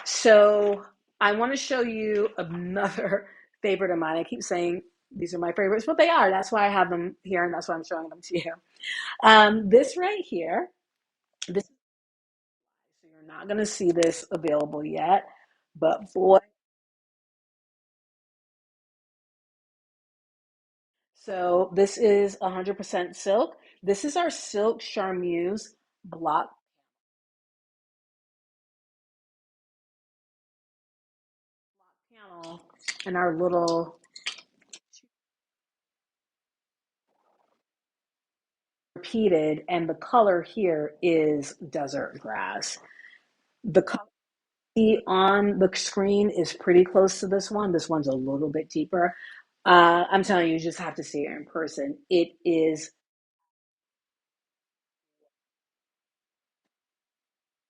So I want to show you another favorite of mine. I keep saying these are my favorites, but they are. That's why I have them here, and that's why I'm showing them to you. This right here, this so you're not going to see this available yet, but boy. So this is 100% silk. This is our silk charmeuse block panel and our little repeated, and the color here is desert grass. The color on the screen is pretty close to this one. This one's a little bit deeper. I'm telling you, you just have to see it in person. It is,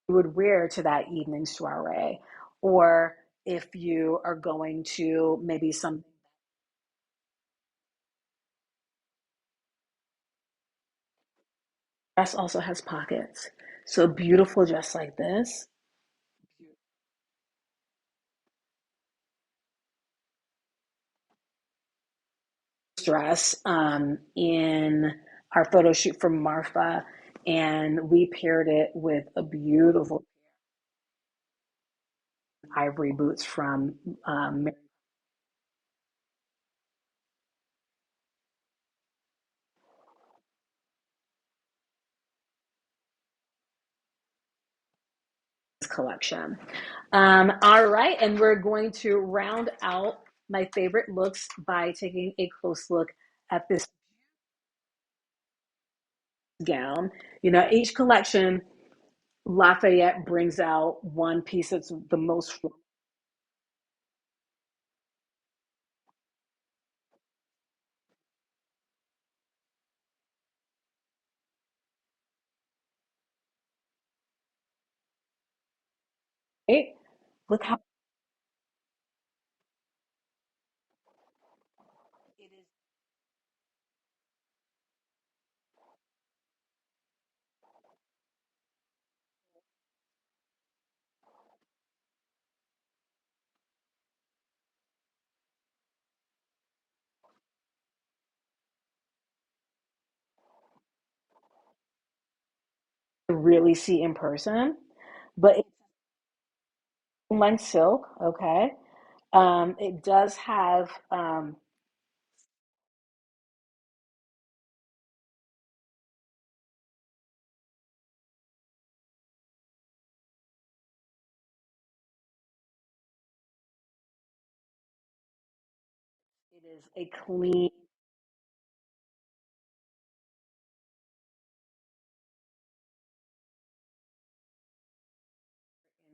you would wear to that evening soiree, or if you are going to maybe some Dress also has pockets. So beautiful just like this. Dress in our photo shoot for Marfa, and we paired it with a beautiful ivory boots from collection. All right, and we're going to round out my favorite looks by taking a close look at this gown. You know, each collection, Lafayette brings out one piece that's the most right. Look how it is. To really see in person, but it's length silk. Okay, it does have it is a clean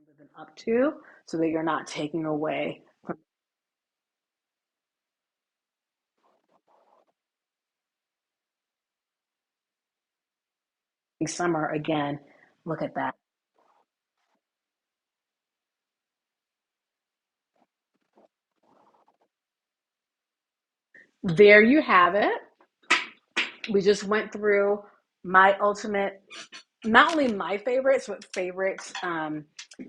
with an up to, so that you're not taking away from summer again. Look at that. There you have it. We just went through my ultimate, not only my favorites, but favorites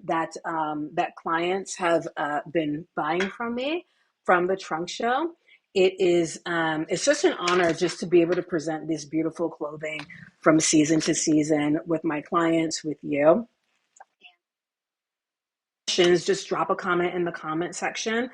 that clients have been buying from me from the trunk show. It's just an honor just to be able to present this beautiful clothing from season to season with my clients, with you. Questions, just drop a comment in the comment section.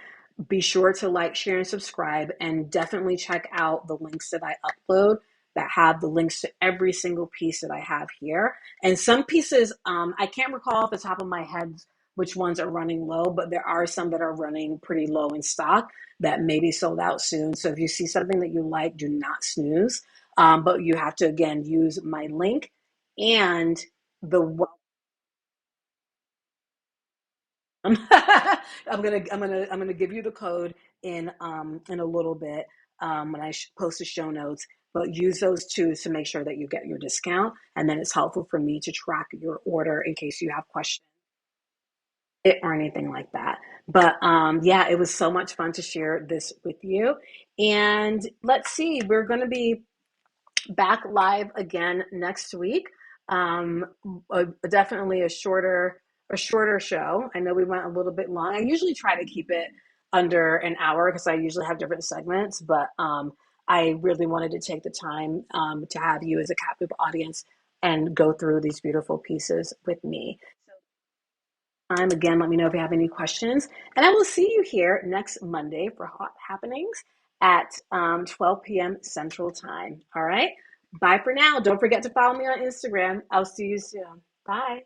Be sure to like, share, and subscribe, and definitely check out the links that I upload that have the links to every single piece that I have here. And some pieces, I can't recall off the top of my head which ones are running low, but there are some that are running pretty low in stock that may be sold out soon. So if you see something that you like, do not snooze. But you have to, again, use my link and the I'm gonna give you the code in a little bit when I post the show notes. But use those two to make sure that you get your discount, and then it's helpful for me to track your order in case you have questions or anything like that. But yeah, it was so much fun to share this with you. And let's see, we're going to be back live again next week. Um, Definitely a shorter show. I know we went a little bit long. I usually try to keep it under an hour because I usually have different segments, but I really wanted to take the time to have you as a captive audience and go through these beautiful pieces with me. Again, let me know if you have any questions, and I will see you here next Monday for Hot Happenings at 12 p.m. Central Time. All right. Bye for now. Don't forget to follow me on Instagram. I'll see you soon. Bye.